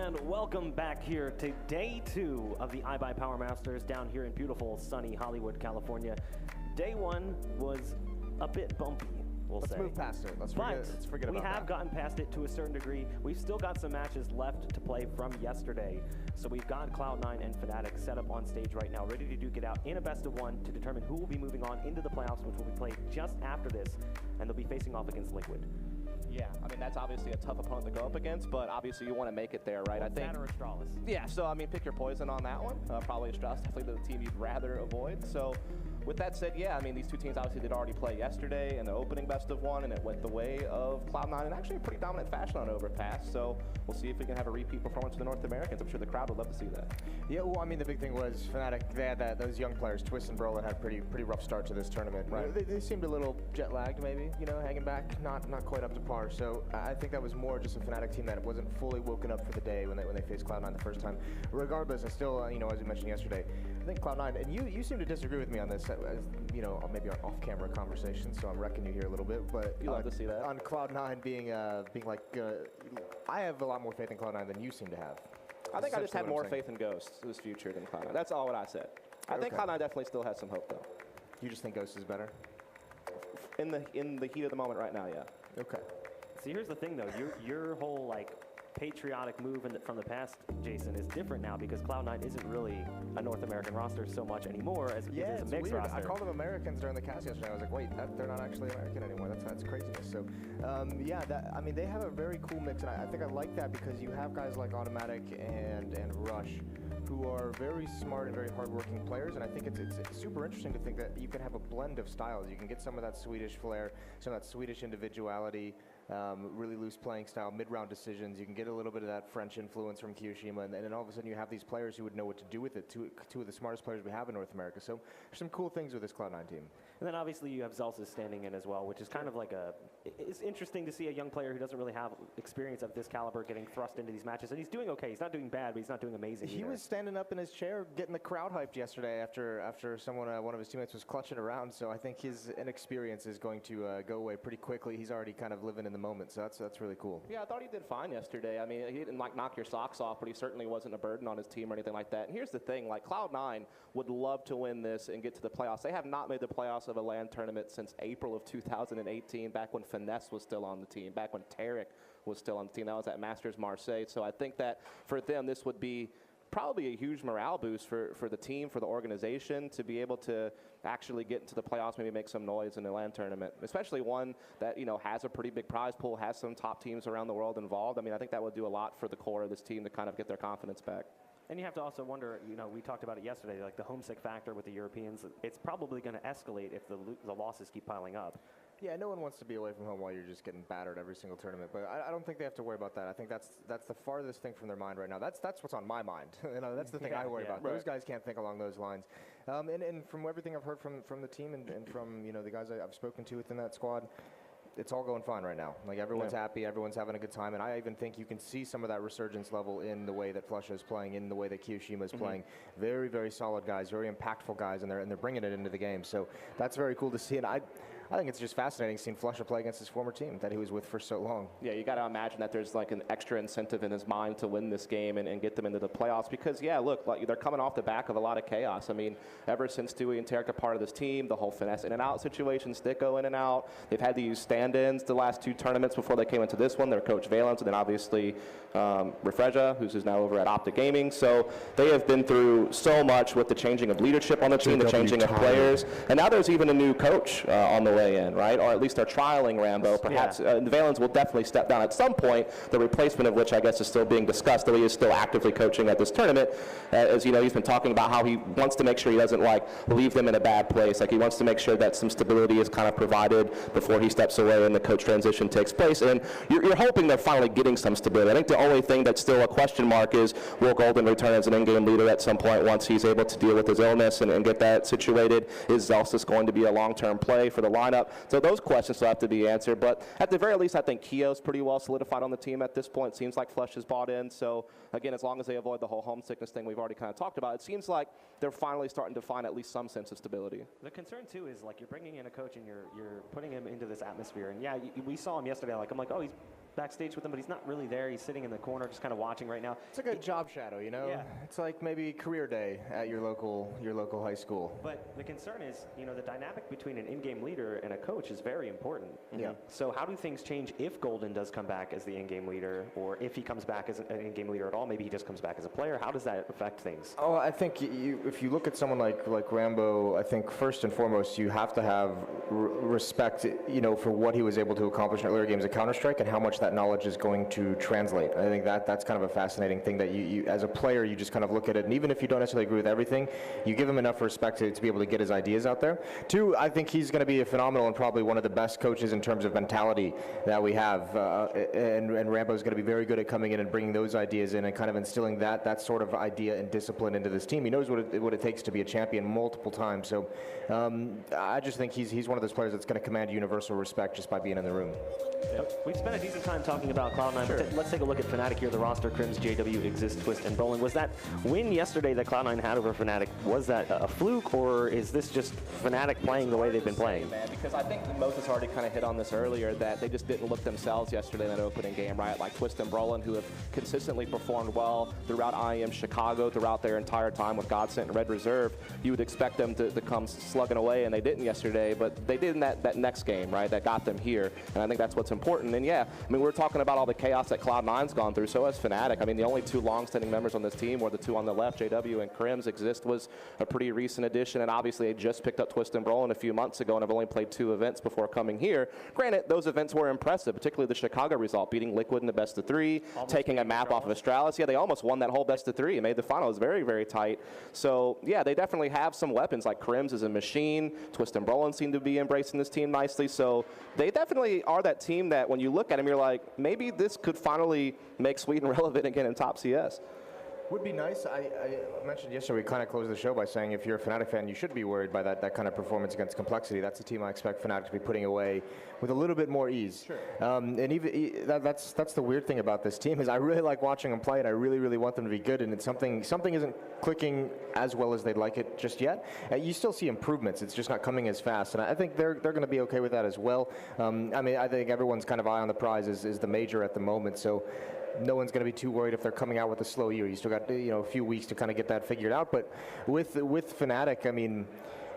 And welcome back here to day 2 of the iBUYPOWER Masters down here in beautiful, sunny Hollywood, California. Day 1 was a bit bumpy, Let's move past it. Let's forget about that. We have gotten past it to a certain degree. We've still got some matches left to play from yesterday. So we've got Cloud9 and Fnatic set up on stage right now, ready to duke it out in a best-of-1 to determine who will be moving on into the playoffs, which will be played just after this, and they'll be facing off against Liquid. Yeah, I mean, that's obviously a tough opponent to go up against, but obviously you want to make it there, right? I think. That or Astralis. Yeah, so I mean, pick your poison on that one. Probably Astralis, definitely the team you'd rather avoid. So with that said, yeah, I mean, these two teams obviously did already play yesterday in the opening best-of-1, and it went the way of Cloud9 in actually a pretty dominant fashion on Overpass. So we'll see if we can have a repeat performance for the North Americans. I'm sure the crowd would love to see that. Yeah, well, I mean, the big thing was Fnatic, they had those young players, Twist and Brolin, had a pretty rough start to this tournament. Right. They seemed a little jet-lagged, maybe, you know, hanging back, not quite up to par. So I think that was more just a Fnatic team that wasn't fully woken up for the day when they faced Cloud9 the first time. Regardless, I still, you know, as we mentioned yesterday, I think Cloud9, and you seem to disagree with me on this, as, you know, maybe our off-camera conversation, so I'm wrecking you here a little bit, but you love to see that. On Cloud9 being like, I have a lot more faith in Cloud9 than you seem to have. I think I just have more faith in Ghost's future than Cloud9. That's all what I said. I think Cloud9 definitely still has some hope, though. You just think Ghost is better? In the heat of the moment right now, yeah. Okay. See, here's the thing, though. Your whole, like, patriotic move from the past, Jason, is different now because Cloud9 isn't really a North American roster so much anymore as it is a mixed weird. roster. I called them Americans during the cast yesterday. I was like, wait, they're not actually American anymore. That's craziness. So, yeah, I mean, they have a very cool mix, and I think I like that because you have guys like Automatic and Rush who are very smart and very hardworking players, and I think it's super interesting to think that you can have a blend of styles. You can get some of that Swedish flair, some of that Swedish individuality, really loose playing style, mid-round decisions. You can get a little bit of that French influence from Kyoshima, and then all of a sudden you have these players who would know what to do with it, two of the smartest players we have in North America. So there's some cool things with this Cloud9 team. And then obviously you have Zelsis standing in as well, which is kind of like it's interesting to see a young player who doesn't really have experience of this caliber getting thrust into these matches. And he's doing okay. He's not doing bad, but he's not doing amazing He was standing up in his chair getting the crowd hyped yesterday after one of his teammates was clutching around. So I think his inexperience is going to go away pretty quickly. He's already kind of living in the moment, so that's really cool. Yeah, I thought he did fine yesterday. I mean, he didn't like knock your socks off, but he certainly wasn't a burden on his team or anything like that. And here's the thing, like Cloud9 would love to win this and get to the playoffs. They have not made the playoffs of a LAN tournament since April of 2018, back when Finesse was still on the team, back when Tarek was still on the team. That was at Masters Marseille. So I think that for them, this would be probably a huge morale boost for the team, for the organization, to be able to actually get into the playoffs, maybe make some noise in the LAN tournament, especially one that, you know, has a pretty big prize pool, has some top teams around the world involved. I mean, I think that would do a lot for the core of this team to kind of get their confidence back. And you have to also wonder, you know, we talked about it yesterday, like the homesick factor with the Europeans, it's probably going to escalate if the losses keep piling up. Yeah, no one wants to be away from home while you're just getting battered every single tournament, but I don't think they have to worry about that. I think that's the farthest thing from their mind right now. That's what's on my mind. You know, that's the thing I worry about. Right. Those guys can't think along those lines. And from everything I've heard from the team and from, you know, the guys I've spoken to within that squad, it's all going fine right now. Like, everyone's happy, everyone's having a good time, and I even think you can see some of that resurgence level in the way that Flusha is playing, in the way that Kyoshima is playing. Very, very solid guys, very impactful guys, and they're bringing it into the game. So that's very cool to see, and I think it's just fascinating seeing Flusha play against his former team that he was with for so long. Yeah, you got to imagine that there's like an extra incentive in his mind to win this game and get them into the playoffs because, yeah, look, like, they're coming off the back of a lot of chaos. I mean, ever since Stewie and Tarek are part of this team, the whole Finesse in and out situation, Sticko in and out, they've had to use stand-ins the last 2 tournaments before they came into this one. Their coach Valence, and then obviously Refreja, who's now over at Optic Gaming. So they have been through so much with the changing of leadership on the team, the changing of players, and now there's even a new coach on the way in, right? Or at least they're trialing Rambo. Perhaps Valens will definitely step down at some point, the replacement of which I guess is still being discussed, though he is still actively coaching at this tournament. As you know, he's been talking about how he wants to make sure he doesn't like leave them in a bad place. Like, he wants to make sure that some stability is kind of provided before he steps away and the coach transition takes place. And you're hoping they're finally getting some stability. I think the only thing that's still a question mark is, will Golden return as an in-game leader at some point once he's able to deal with his illness and get that situated? Is Zelsis going to be a long-term play for the lineup? So those questions still have to be answered. But at the very least, I think Kio's pretty well solidified on the team at this point. Seems like Flush has bought in. So again, as long as they avoid the whole homesickness thing we've already kind of talked about, it seems like they're finally starting to find at least some sense of stability. The concern too is, like, you're bringing in a coach and you're putting him into this atmosphere. And yeah, we saw him yesterday. Like, I'm like, oh, backstage with him, but he's not really there. He's sitting in the corner, just kind of watching right now. It's like a job shadow, you know? Yeah. It's like maybe career day at your local high school. But the concern is, you know, the dynamic between an in-game leader and a coach is very important. Yeah. So how do things change if Golden does come back as the in-game leader, or if he comes back as an in-game leader at all? Maybe he just comes back as a player. How does that affect things? Oh, I think if you look at someone like Rambo, I think first and foremost you have to have respect, you know, for what he was able to accomplish in earlier games of Counter-Strike and how much that knowledge is going to translate. I think that's kind of a fascinating thing that you as a player, you just kind of look at it, and even if you don't necessarily agree with everything, you give him enough respect to be able to get his ideas out there. Two, I think he's going to be a phenomenal and probably one of the best coaches in terms of mentality that we have, and Rambo's going to be very good at coming in and bringing those ideas in and kind of instilling that sort of idea and discipline into this team. He knows what it takes to be a champion multiple times, so I just think he's one of those players that's going to command universal respect just by being in the room. Yep. We've spent a decent time talking about Cloud9, Sure. but let's take a look at Fnatic here. The roster, Crims, JW, Exist, Twist, and Brolin. Was that win yesterday that Cloud9 had over Fnatic, was that a fluke, or is this just Fnatic playing the way they've been playing? Man, because I think Moses already kind of hit on this earlier, that they just didn't look themselves yesterday in that opening game, right? Like Twist and Brolin, who have consistently performed well throughout IEM Chicago, throughout their entire time with Godsent and Red Reserve. You would expect them to come slugging away, and they didn't yesterday, but they did in that next game, right? That got them here, and I think that's what's important. And yeah, I mean, we're talking about all the chaos that Cloud9's gone through, so has Fnatic. I mean, the only two long-standing members on this team were the two on the left, JW and Crims. Exist was a pretty recent addition, and obviously they just picked up Twist and Brolin a few months ago and have only played 2 events before coming here. Granted, those events were impressive, particularly the Chicago result, beating Liquid in the best of 3, taking a map off of Astralis. Yeah, they almost won that whole best of 3 and made the finals very, very tight. So yeah, they definitely have some weapons, like Crims is a machine. Twist and Brolin seem to be embracing this team nicely. So they definitely are that team that when you look at them, you're like, maybe this could finally make Sweden relevant again in top CS. Would be nice. I mentioned yesterday, we kind of closed the show by saying if you're a Fnatic fan, you should be worried by that kind of performance against Complexity. That's a team I expect Fnatic to be putting away with a little bit more ease. Sure. And even that's the weird thing about this team is I really like watching them play, and I really, really want them to be good. And it's something isn't clicking as well as they'd like it just yet. You still see improvements. It's just not coming as fast. And I think they're going to be okay with that as well. I mean, I think everyone's kind of eye on the prize is the major at the moment. So no one's going to be too worried if they're coming out with a slow year. You still got a few weeks to kind of get that figured out. But with Fnatic, I mean,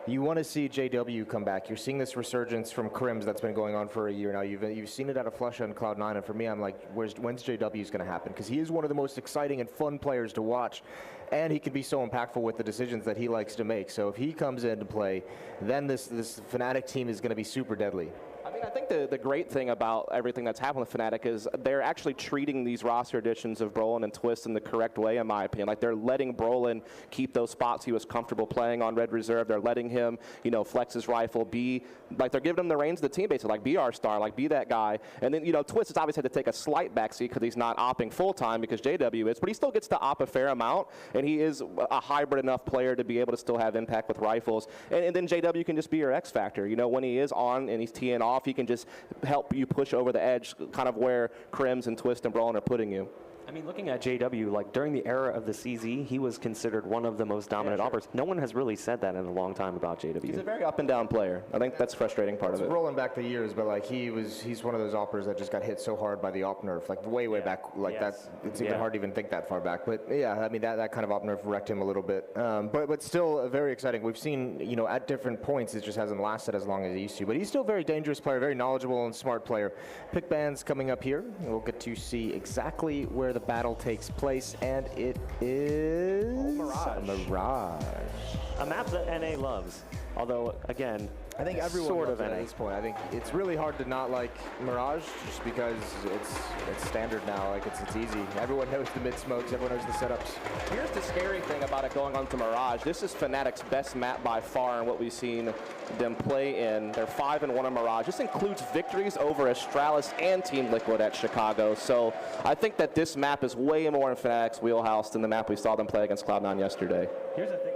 you want to see JW come back. You're seeing this resurgence from Crims that's been going on for a year now. You've seen it out of Flusha and Cloud9, and for me, I'm like, when's JW's going to happen? Because he is one of the most exciting and fun players to watch, and he can be so impactful with the decisions that he likes to make. So if he comes in to play, then this Fnatic team is going to be super deadly. I mean, I think the great thing about everything that's happened with Fnatic is they're actually treating these roster additions of Brolin and Twist in the correct way, in my opinion. Like, they're letting Brolin keep those spots he was comfortable playing on Red Reserve. They're letting him, flex his rifle, they're giving him the reins of the team, basically, like, be our star, like, be that guy. And then, Twist has obviously had to take a slight backseat because he's not opping full-time because JW is, but he still gets to op a fair amount, and he is a hybrid enough player to be able to still have impact with rifles. And then JW can just be your X factor. When he is on and he's teeing off, he can just help you push over the edge, kind of where Crims and Twist and Brolin are putting you. I mean, looking at JW, like during the era of the CZ, he was considered one of the most dominant operators. No one has really said that in a long time about JW. He's a very up and down player. I think that's a frustrating part of it. Rolling back the years, but like he's one of those operators that just got hit so hard by the op nerf, like way back, like that. It's even hard to even think that far back. But yeah, I mean that kind of op nerf wrecked him a little bit. But still very exciting. We've seen at different points it just hasn't lasted as long as it used to. But he's still a very dangerous player, very knowledgeable and smart player. Pick bands coming up here. We'll get to see exactly where the battle takes place, and it is Mirage. A map that NA loves. Although, again, I think everyone loves it at this point. I think it's really hard to not like Mirage just because it's standard now. Like it's easy. Everyone knows the mid smokes. Everyone knows the setups. Here's the scary thing about it going on to Mirage. This is Fnatic's best map by far in what we've seen them play in. They're 5-1 in Mirage. This includes victories over Astralis and Team Liquid at Chicago. So I think that this map is way more in Fnatic's wheelhouse than the map we saw them play against Cloud9 yesterday. Here's the thing,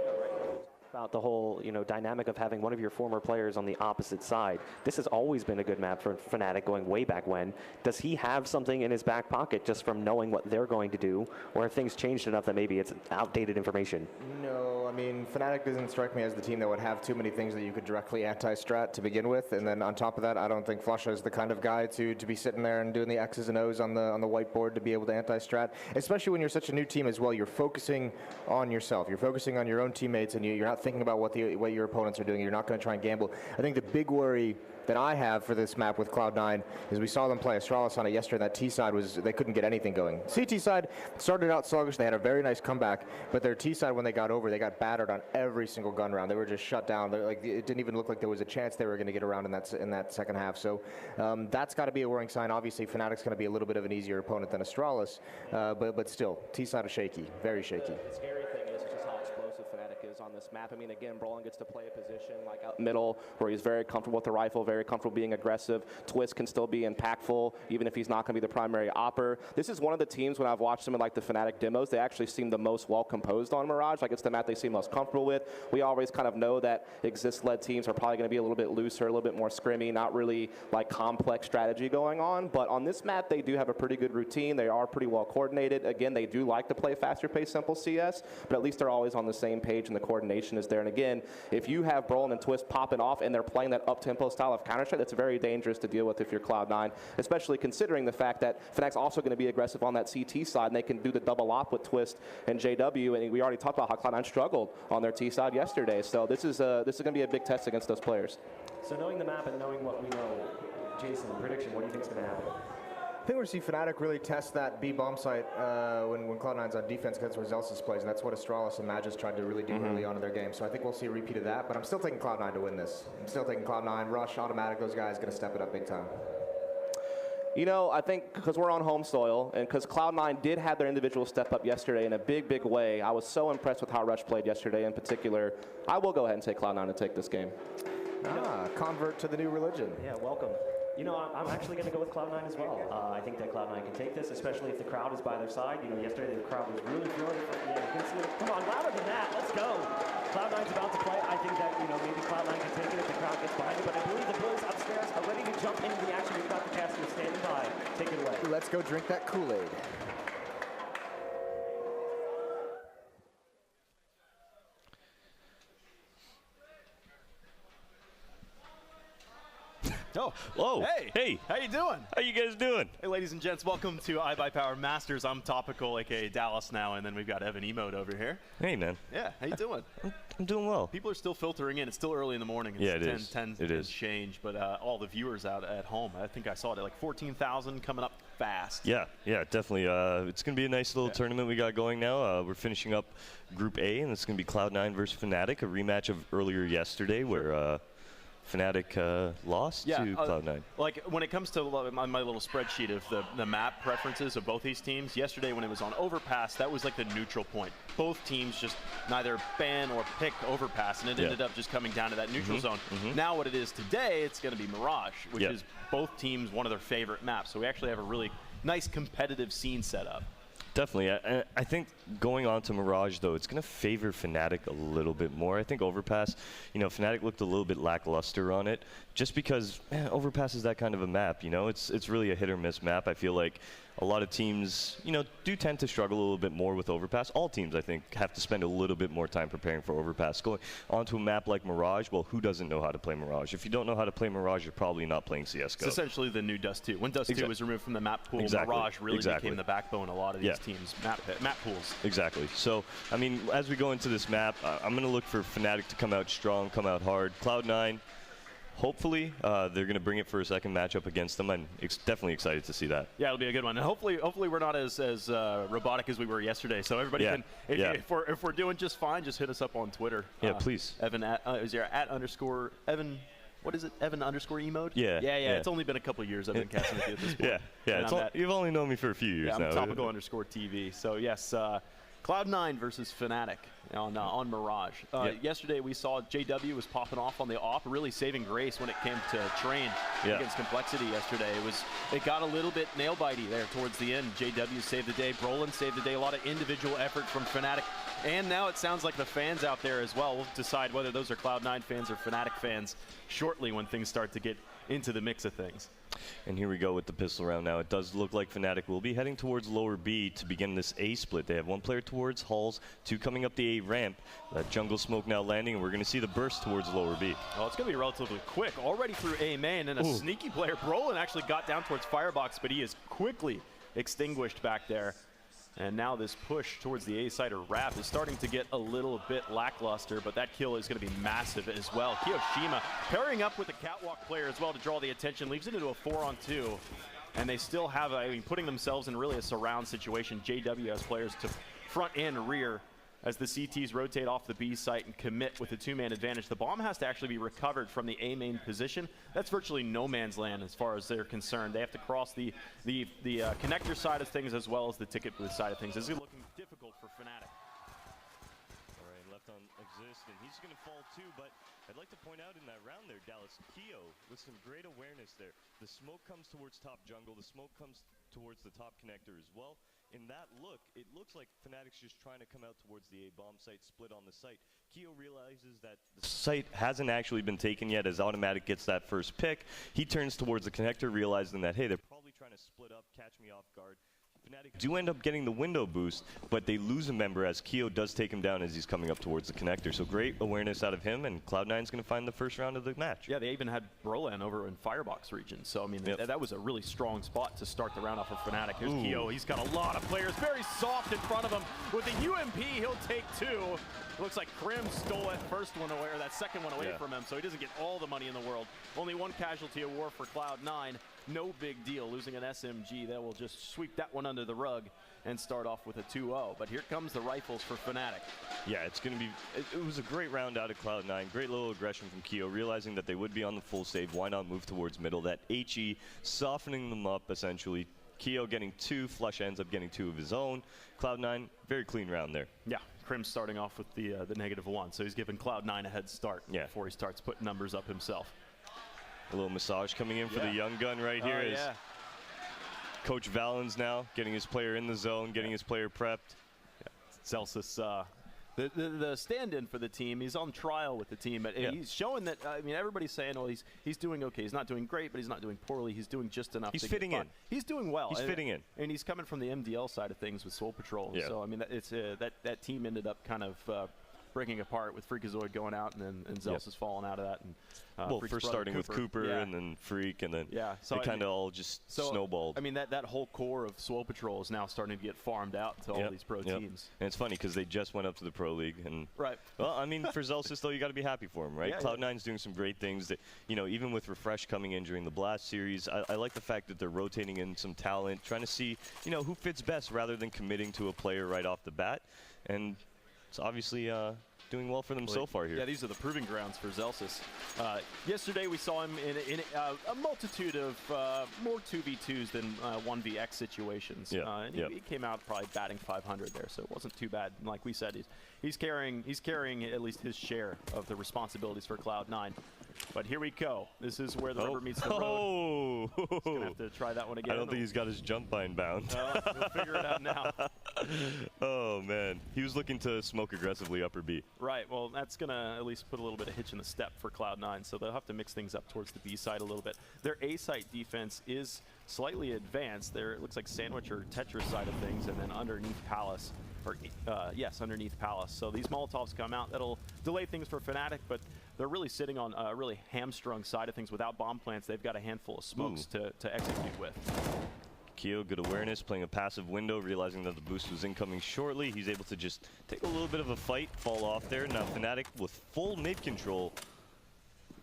about the whole dynamic of having one of your former players on the opposite side. This has always been a good map for Fnatic going way back when. Does he have something in his back pocket just from knowing what they're going to do, or have things changed enough that maybe it's outdated information? No, mean, Fnatic doesn't strike me as the team that would have too many things that you could directly anti-strat to begin with, and then on top of that, I don't think Flusha is the kind of guy to be sitting there and doing the X's and O's on the whiteboard to be able to anti-strat, especially when you're such a new team as well. You're focusing on yourself. You're focusing on your own teammates, and you're not thinking about what your opponents are doing. You're not going to try and gamble. I think the big worry that I have for this map with Cloud9 is we saw them play Astralis on it yesterday. That T side they couldn't get anything going. CT side started out sluggish. They had a very nice comeback, but their T side, when they got over, they got battered on every single gun round. They were just shut down. It didn't even look like there was a chance they were going to get around in that second half. So that's got to be a worrying sign. Obviously, Fnatic's going to be a little bit of an easier opponent than Astralis, but still, T side is shaky, very shaky. The scary thing is just how explosive Fnatic is on this map. I mean, again, Brolin gets to play a position like out middle where he's very comfortable with the rifle, very comfortable being aggressive. Twist can still be impactful, even if he's not going to be the primary opper. This is one of the teams, when I've watched some of like the Fnatic demos, they actually seem the most well composed on Mirage. Like, it's the map they seem most comfortable with. We always kind of know that Exist-led teams are probably going to be a little bit looser, a little bit more scrimmy, not really like complex strategy going on. But on this map, they do have a pretty good routine. They are pretty well coordinated. Again, they do like to play faster paced, simple CS, but at least they're always on the same page and the coordination is there. And again, if you have Brolin and Twist popping off and they're playing that up-tempo style of Counter-Strike, that's very dangerous to deal with if you're Cloud9, especially considering the fact that Fnac's also going to be aggressive on that CT side, and they can do the double op with Twist and JW, and we already talked about how Cloud9 struggled on their T side yesterday, so this is going to be a big test against those players. So knowing the map and knowing what we know, Jason, prediction, what do you think is going to happen? I think we're going to see Fnatic really test that B bomb site when Cloud9's on defense against where Zelsis plays, and that's what Astralis and Magis tried to really do early on in their game. So I think we'll see a repeat of that, but I'm still taking Cloud9 to win this. I'm still taking Cloud9, Rush, Automatic, those guys going to step it up big time. You know, I think because we're on home soil and because Cloud9 did have their individual step up yesterday in a big, big way, I was so impressed with how Rush played yesterday in particular. I will go ahead and take Cloud9 to take this game. Convert to the new religion. Yeah, welcome. You know, I'm actually going to go with Cloud9 as well. I think that Cloud9 can take this, especially if the crowd is by their side. You know, yesterday the crowd was really feeling it. Yeah, you can see it. Come on, louder than that. Let's go. Cloud9's about to play. I think that, you know, maybe Cloud9 can take it if the crowd gets behind it, but I believe the Blues upstairs are ready to jump into the action. We've got the casters standing by. Take it away. Let's go drink that Kool-Aid. Oh, whoa! Hey, how you doing? How you guys doing? Hey, ladies and gents, welcome to iBUYPOWER Masters. I'm Topical, aka Dallas now, and then we've got Evan Emote over here. Hey, man. Yeah, how you doing? I'm doing well. People are still filtering in. It's still early in the morning. It's yeah, it is. 10 it is. change, but all the viewers out at home, I think I saw it at like 14,000 coming up fast. Yeah, definitely. It's going to be a nice little tournament we got going now. We're finishing up Group A, and it's going to be Cloud9 versus Fnatic, a rematch of earlier yesterday where Fnatic lost to Cloud9. Like, when it comes to my little spreadsheet of the map preferences of both these teams, yesterday when it was on Overpass, that was like the neutral point. Both teams just neither ban or pick Overpass, and it ended up just coming down to that neutral zone. Now what it is today, it's going to be Mirage, which is both teams one of their favorite maps. So we actually have a really nice competitive scene set up. Definitely. I think going on to Mirage, though, it's going to favor Fnatic a little bit more. I think Overpass, you know, Fnatic looked a little bit lackluster on it just because Overpass is that kind of a map, you know. It's really a hit-or-miss map. I feel like a lot of teams, you know, do tend to struggle a little bit more with Overpass. All teams, I think, have to spend a little bit more time preparing for Overpass. Going onto a map like Mirage, well, who doesn't know how to play Mirage? If you don't know how to play Mirage, you're probably not playing CSGO. It's essentially the new Dust 2. When Dust 2 was removed from the map pool, Mirage really became the backbone of a lot of these teams' map pools. Exactly. So, I mean, as we go into this map, I'm going to look for Fnatic to come out strong, come out hard. Cloud9, hopefully, they're going to bring it for a second matchup against them. I'm definitely excited to see that. Yeah, it'll be a good one. And hopefully we're not as robotic as we were yesterday. So everybody can, if we're doing just fine, just hit us up on Twitter. Yeah, please. Evan, is there @_Evan? What is it? Evan_Emote? Yeah. It's only been a couple years I've been casting with you at this point. You've only known me for a few years now. I'm Topical_TV. So yes, Cloud9 versus Fnatic on Mirage. Yesterday we saw JW was popping off on the op, really saving grace when it came to Train against Complexity yesterday. It got a little bit nail-bitey there towards the end. JW saved the day. Brolin saved the day. A lot of individual effort from Fnatic. And now it sounds like the fans out there as well will decide whether those are Cloud9 fans or Fnatic fans shortly when things start to get into the mix of things. And here we go with the pistol round now. It does look like Fnatic will be heading towards lower B to begin this A split. They have one player towards Halls, two coming up the A ramp. That jungle smoke now landing, and we're going to see the burst towards lower B. Well, it's going to be relatively quick. Already through A main, and a sneaky player. Brolin actually got down towards Firebox, but he is quickly extinguished back there. And now this push towards the A side or wrap is starting to get a little bit lackluster, but that kill is going to be massive as well. Kiyoshima pairing up with the Catwalk player as well to draw the attention, leaves it into a 4-on-2. And they still have, I mean, putting themselves in really a surround situation. JW has players to front and rear as the CTs rotate off the B site and commit with a two-man advantage. The bomb has to actually be recovered from the A main position. That's virtually no man's land as far as they're concerned. They have to cross the connector side of things as well as the ticket booth side of things. This is looking difficult for Fnatic. All right, left on Exist, and he's going to fall too, but I'd like to point out in that round there, Dallas, Keo with some great awareness there. The smoke comes towards top jungle. The smoke comes towards the top connector as well. In that look, it looks like Fnatic's just trying to come out towards the A bomb site, split on the site. Keo realizes that the site hasn't actually been taken yet as Automatic gets that first pick. He turns towards the connector, realizing that, hey, they're probably trying to split up, catch me off guard. Fnatic do end up getting the window boost, but they lose a member as Keo does take him down as he's coming up towards the connector. So great awareness out of him, and Cloud9's going to find the first round of the match. Yeah, they even had Brolan over in Firebox region. So, I mean, that was a really strong spot to start the round off for Fnatic. Here's Keo. He's got a lot of players very soft in front of him. With the UMP, he'll take two. Looks like Krim stole that first one away, or that second one away from him, so he doesn't get all the money in the world. Only one casualty of war for Cloud9. No big deal. Losing an SMG, that will just sweep that one under the rug and start off with a 2-0. But here comes the rifles for Fnatic. Yeah, it's going to be, it was a great round out of Cloud9. Great little aggression from Keo, realizing that they would be on the full save. Why not move towards middle? That HE softening them up, essentially. Keo getting two, Flush ends up getting two of his own. Cloud9, very clean round there. Yeah, Krim starting off with the -1, so he's giving Cloud9 a head start before he starts putting numbers up himself. A little massage coming in for the young gun right here is Coach Valens now getting his player in the zone, getting his player prepped. Celsius, the stand-in for the team, he's on trial with the team, but he's showing that, I mean, everybody's saying, well, he's doing okay. He's not doing great, but he's not doing poorly. He's doing just enough. He's fitting in. He's doing well. He's fitting in. And he's coming from the MDL side of things with Soul Patrol. Yeah. So, I mean, that team ended up kind of breaking apart with Freakazoid going out, and Zelsis falling out of that. And well, first starting with Cooper and then Freak, and then so they kind of all just snowballed. I mean, that whole core of Swole Patrol is now starting to get farmed out to all these pro teams. And it's funny because they just went up to the Pro League. And well, I mean, for Zelsis, though, you got to be happy for him, right? Cloud9's doing some great things. That, you know, even with Refresh coming in during the Blast series, I like the fact that they're rotating in some talent, trying to see, you know, who fits best rather than committing to a player right off the bat. And it's obviously doing well for them so far here. Yeah, these are the proving grounds for Zelsis. Yesterday we saw him in a multitude of more 2v2s than 1vx situations. And he came out probably batting 500 there, so it wasn't too bad. And like we said, he's carrying at least his share of the responsibilities for Cloud9. But here we go. This is where the rubber meets the road. He's going to have to try that one again. I don't think he's got his jump bind bound. We'll figure it out now. Oh, man. He was looking to smoke aggressively upper B. Right. Well, that's going to at least put a little bit of hitch in the step for Cloud9, so they'll have to mix things up towards the B side a little bit. Their A site defense is slightly advanced. There, it looks like Sandwich or Tetris side of things, and then underneath Palace. Or, yes, underneath Palace. So these Molotovs come out. That'll delay things for Fnatic, but they're really sitting on a really hamstrung side of things. Without bomb plants, they've got a handful of smokes to execute with. Keo, good awareness, playing a passive window, realizing that the boost was incoming shortly. He's able to just take a little bit of a fight, fall off there. Now Fnatic with full mid control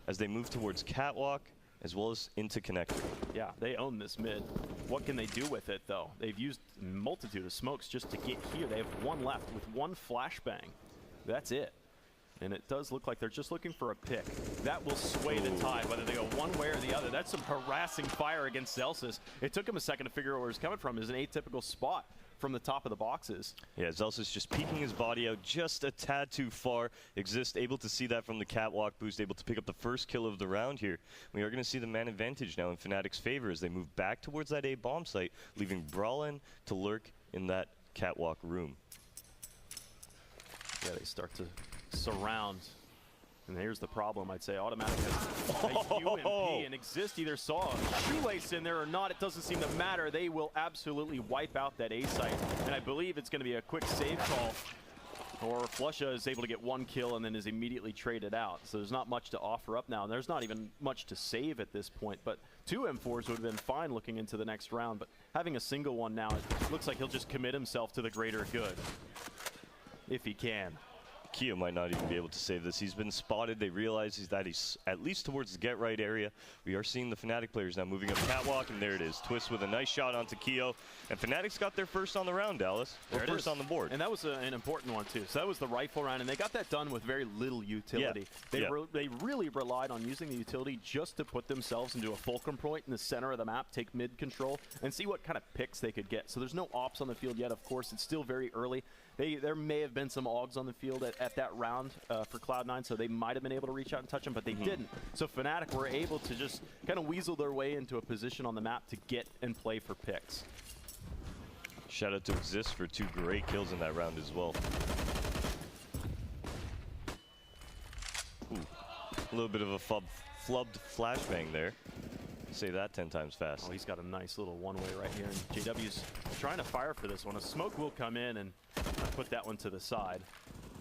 as they move towards Catwalk, as well as into connector. Yeah, they own this mid. What can they do with it, though? They've used a multitude of smokes just to get here. They have one left with one flashbang. That's it. And it does look like they're just looking for a pick. That will sway the tide, whether they go one way or the other. That's some harassing fire against Zelsis. It took him a second to figure out where he's coming from. It's an atypical spot from the top of the boxes. Yeah, Zelsis just peeking his body out just a tad too far. Exist able to see that from the Catwalk boost, able to pick up the first kill of the round here. We are going to see the man advantage now in Fnatic's favor as they move back towards that A bomb site, leaving Brawlin to lurk in that Catwalk room. Yeah, they start to surround. And here's the problem, I'd say. Automatic has a UMP, and Exist either saw a shoelace in there or not. It doesn't seem to matter. They will absolutely wipe out that A site. And I believe it's going to be a quick save call. Or Flusha is able to get 1 kill and then is immediately traded out. So there's not much to offer up now. And there's not even much to save at this point. But 2 M4s would have been fine looking into the next round. But having a single one now, it looks like he'll just commit himself to the greater good. If he can. Kia might not even be able to save this. He's been spotted. They realize that he's at least towards the get-right area. We are seeing the Fnatic players now moving up catwalk, and there it is. Twist with a nice shot onto Keo. And Fnatic's got their first on the round, Dallas. Or first on the board. And that was an important one, too. So that was the rifle round, and they got that done with very little utility. They really relied on using the utility just to put themselves into a fulcrum point in the center of the map, take mid control, and see what kind of picks they could get. So there's no ops on the field yet, of course. It's still very early. There may have been some AUGs on the field at that round for Cloud9, so they might have been able to reach out and touch them, but they didn't. So Fnatic were able to just kind of weasel their way into a position on the map to get and play for picks. Shout out to Exist for 2 great kills in that round as well. Ooh, a little bit of a flubbed flashbang there. Say that 10 times fast. Oh, he's got a nice little one-way right here. And JW's trying to fire for this one. A smoke will come in and put that one to the side.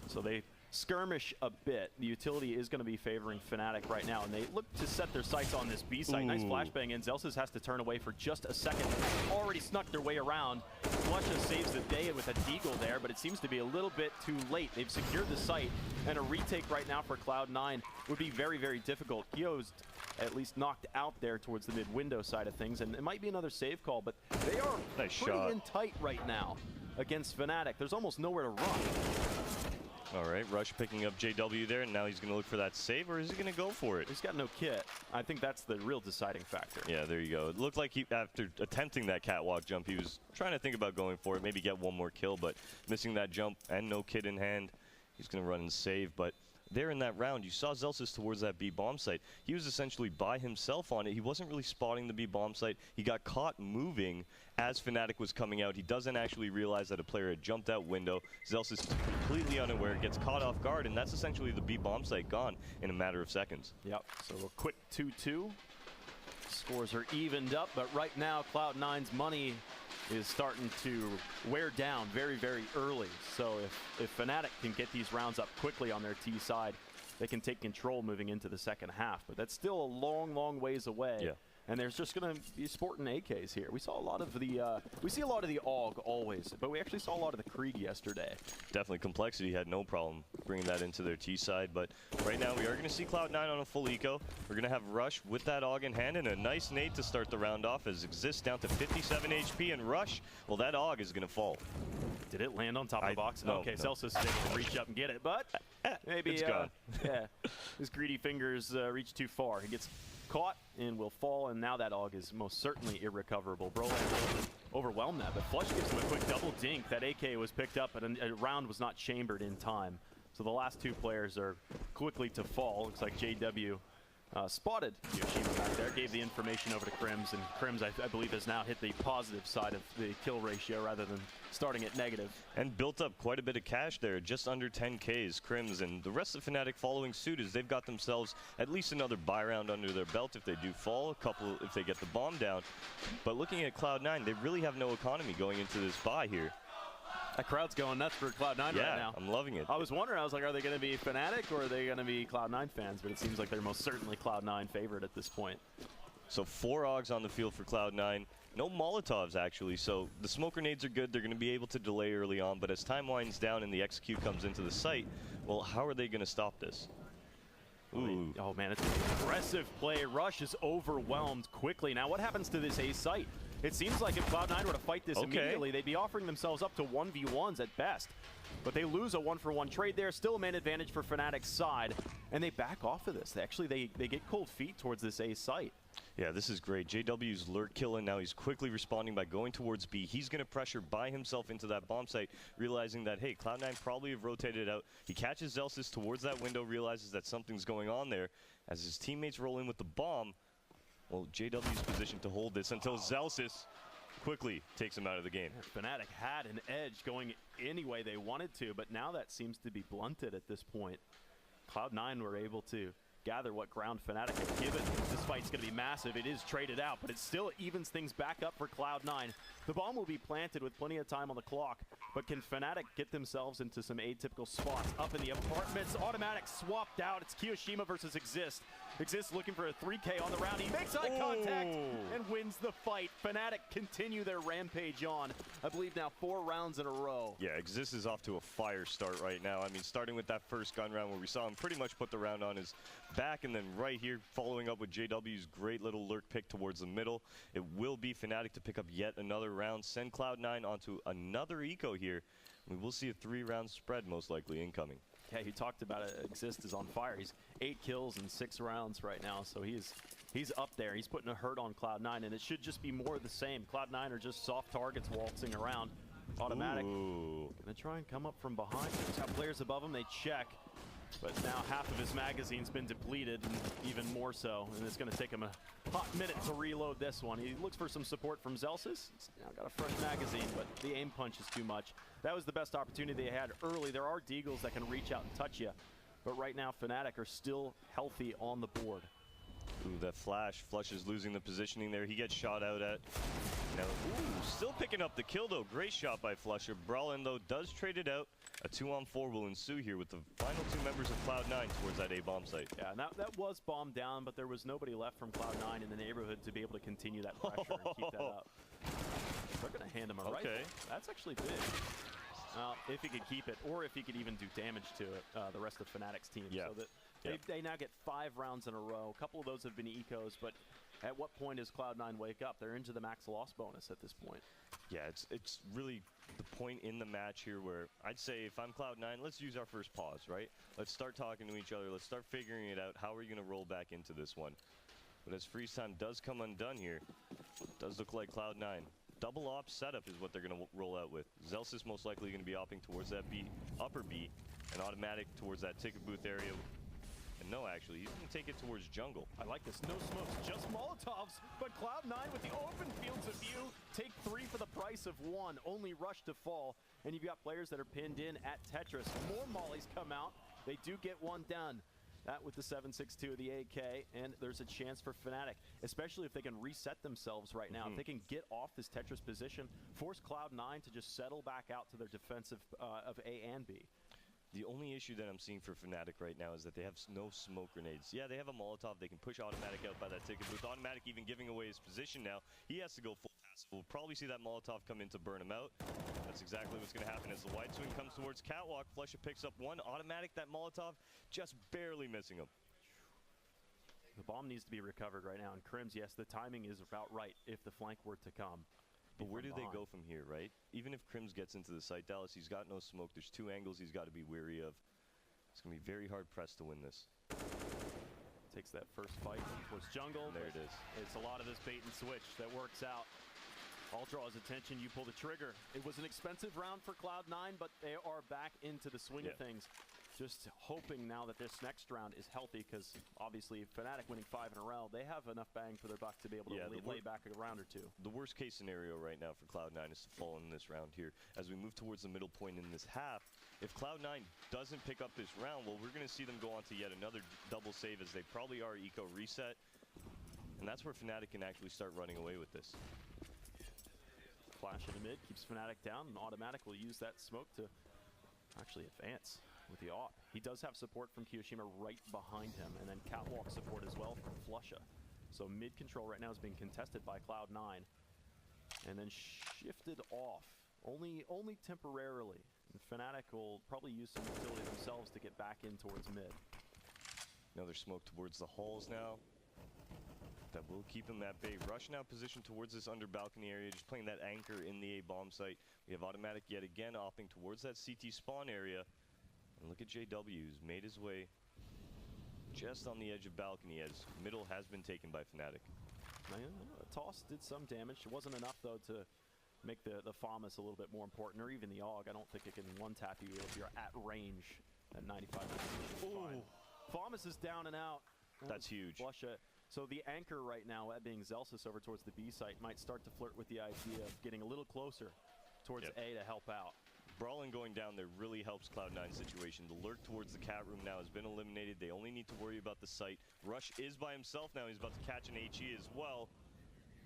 So they skirmish a bit. The utility is going to be favoring Fnatic right now, and they look to set their sights on this B site. Nice flashbang in. Zelsis has to turn away for just a second. Already snuck their way around. Flusha saves the day with a deagle there, but it seems to be a little bit too late. They've secured the site, and a retake right now for Cloud9 would be very, very difficult. Keo's at least knocked out there towards the mid-window side of things, and it might be another save call, but they are pretty in tight right now against Fnatic. There's almost nowhere to run. All right, Rush picking up JW there, and now he's going to look for that save, or is he going to go for it? He's got no kit. I think that's the real deciding factor. Yeah, there you go. It looked like after attempting that catwalk jump, he was trying to think about going for it, maybe get 1 more kill, but missing that jump and no kit in hand, he's going to run and save. But there in that round, you saw Zelsis towards that B bomb site. He was essentially by himself on it. He wasn't really spotting the B bomb site. He got caught moving as Fnatic was coming out. He doesn't actually realize that a player had jumped out window. Zelsis is completely unaware, gets caught off guard, and that's essentially the B bomb site gone in a matter of seconds. Yep, so a quick 2-2. Scores are evened up, but right now Cloud9's money is starting to wear down very, very early. So if Fnatic can get these rounds up quickly on their T side, they can take control moving into the second half. But that's still a long, long ways away. Yeah. And there's just going to be sporting AKs here. We saw a lot of the AUG always, but we actually saw a lot of the Krieg yesterday. Definitely Complexity had no problem bringing that into their T side, but right now we are going to see Cloud9 on a full eco. We're going to have Rush with that AUG in hand and a nice nade to start the round off as Exist down to 57 HP, and Rush, well, that AUG is going to fall. Did it land on top of the box? No, okay, no. Celsius is able to reach up and get it, but maybe it's gone. Yeah, his greedy fingers reach too far. He gets caught and will fall, and now that AUG is most certainly irrecoverable. Broland will overwhelm that, but Flush gives him a quick double dink. That AK was picked up, but a round was not chambered in time. So the last 2 players are quickly to fall. Looks like JW spotted Yoshima back there, gave the information over to Crims, and Crims, I believe, has now hit the positive side of the kill ratio rather than starting at negative. And built up quite a bit of cash there, just under 10Ks, Crims, and the rest of Fnatic following suit as they've got themselves at least another buy round under their belt if they do fall, a couple if they get the bomb down. But looking at Cloud9, they really have no economy going into this buy here. That crowd's going nuts for Cloud9 right now. I'm loving it. I was wondering, I was like, are they going to be Fnatic or are they going to be Cloud9 fans? But it seems like they're most certainly Cloud9 favorite at this point. So 4 AUGs on the field for Cloud9. No Molotovs, actually, so the smoke grenades are good. They're going to be able to delay early on, but as time winds down and the execute comes into the site, well, how are they going to stop this? Ooh. Oh, man, it's an aggressive play. Rush is overwhelmed quickly. Now, what happens to this A site? It seems like if Cloud9 were to fight this immediately, they'd be offering themselves up to 1v1s at best. But they lose a 1-for-1 trade there. Still a man advantage for Fnatic's side. And they back off of this. They get cold feet towards this A site. Yeah, this is great. JW's lurk killing. Now he's quickly responding by going towards B. He's going to pressure by himself into that bomb site, realizing that, hey, Cloud9 probably have rotated out. He catches Zelsis towards that window, realizes that something's going on there. As his teammates roll in with the bomb, well, JW's positioned to hold this until Zelsis quickly takes him out of the game. Fnatic had an edge going any way they wanted to, but now that seems to be blunted at this point. Cloud9 were able to gather what ground Fnatic had given. This fight's going to be massive. It is traded out, but it still evens things back up for Cloud9. The bomb will be planted with plenty of time on the clock, but can Fnatic get themselves into some atypical spots? Up in the apartments, automatic swapped out. It's Kiyoshima versus Exist. Exist looking for a 3K on the round. He makes eye contact and wins the fight. Fnatic continue their rampage on. I believe now 4 rounds in a row. Yeah, Exist is off to a fire start right now. I mean, starting with that first gun round where we saw him pretty much put the round on his back, and then right here following up with JW's great little lurk pick towards the middle. It will be Fnatic to pick up yet another round, send Cloud9 onto another eco here. We will see a 3-round spread most likely incoming. Yeah, he talked about it. Exist is on fire. He's 8 kills in 6 rounds right now, so he's up there. He's putting a hurt on Cloud9, and it should just be more of the same. Cloud9 are just soft targets waltzing around. Automatic. Gonna try and come up from behind. He's got players above him. They check. But now half of his magazine's been depleted, and even more so. And it's going to take him a hot minute to reload this one. He looks for some support from Zelsis. He's now got a fresh magazine, but the aim punch is too much. That was the best opportunity they had early. There are Deagles that can reach out and touch you. But right now, Fnatic are still healthy on the board. Ooh, that flash. Flush is losing the positioning there. He gets shot out at. Now, ooh, still picking up the kill, though. Great shot by Flusher. Brawlin, though, does trade it out. A 2-on-4 will ensue here with the final 2 members of Cloud9 towards that A bomb site. Yeah, and that was bombed down, but there was nobody left from Cloud9 in the neighborhood to be able to continue that pressure and keep that up. They're going to hand him a rifle. That's actually big. If he could keep it, or if he could even do damage to it, the rest of Fnatic's team. Yeah. So that they now get 5 rounds in a row. A couple of those have been ecos, but at what point does Cloud9 wake up? They're into the max loss bonus at this point. Yeah, it's really the point in the match here where I'd say if I'm Cloud9, let's use our first pause, right? Let's start talking to each other. Let's start figuring it out. How are you going to roll back into this one? But as freeze time does come undone here, it does look like Cloud9. Double op setup is what they're going to roll out with. Zelsis most likely going to be opting towards that B, upper B, and automatic towards that ticket booth area. And no, actually, he's going to take it towards jungle. I like this. No smokes, just Molotovs. But Cloud9 with the open fields of view take 3 for the price of 1. Only rush to fall. And you've got players that are pinned in at Tetris. More mollies come out. They do get one done. That with the 7.62 of the AK, and there's a chance for Fnatic, especially if they can reset themselves right now. If they can get off this Tetris position, force Cloud9 to just settle back out to their defensive of A and B. The only issue that I'm seeing for Fnatic right now is that they have no smoke grenades. Yeah, they have a Molotov. They can push automatic out by that ticket booth. Automatic even giving away his position now. He has to go full passive. We'll probably see that Molotov come in to burn him out. That's exactly what's going to happen as the wide swing comes towards Catwalk. Flusher picks up one. Automatic, that Molotov just barely missing him. The bomb needs to be recovered right now. And Crims, yes, the timing is about right if the flank were to come. But where do they go from here, right? Even if Crims gets into the site, Dallas, he's got no smoke. There's 2 angles he's got to be wary of. It's going to be very hard pressed to win this. Takes that first fight towards jungle. And there it is. It's a lot of this bait and switch that works out. I'll draw his attention. You pull the trigger. It was an expensive round for Cloud9, but they are back into the swing of things. Just hoping now that this next round is healthy, because obviously Fnatic winning 5 in a row, they have enough bang for their buck to be able to lay back a round or 2. The worst case scenario right now for Cloud9 is to fall in this round here. As we move towards the middle point in this half, if Cloud9 doesn't pick up this round, well, we're going to see them go on to yet another double save, as they probably are eco reset. And that's where Fnatic can actually start running away with this. Flash into mid, keeps Fnatic down, and automatic will use that smoke to actually advance with the AWP. He does have support from Kiyoshima right behind him, and then Catwalk support as well from Flusha. So mid control right now is being contested by Cloud9, and then shifted off, only temporarily. And Fnatic will probably use some utility themselves to get back in towards mid. Another smoke towards the halls now. That will keep him at bay. Rush now positioned towards this under balcony area, just playing that anchor in the A bomb site. We have automatic yet again opting towards that CT spawn area. And look at JW, who's made his way just on the edge of balcony, as middle has been taken by Fnatic. Toss did some damage. It wasn't enough, though, to make the FAMAS a little bit more important, or even the AUG. I don't think it can one-tap you if you're at range at 95. FAMAS is down and out. That's huge. Flusha So the anchor right now, that being Zelsis over towards the B site, might start to flirt with the idea of getting a little closer towards A to help out. Brawling going down there really helps Cloud9's situation. The lurk towards the cat room now has been eliminated. They only need to worry about the site. Rush is by himself now. He's about to catch an HE as well.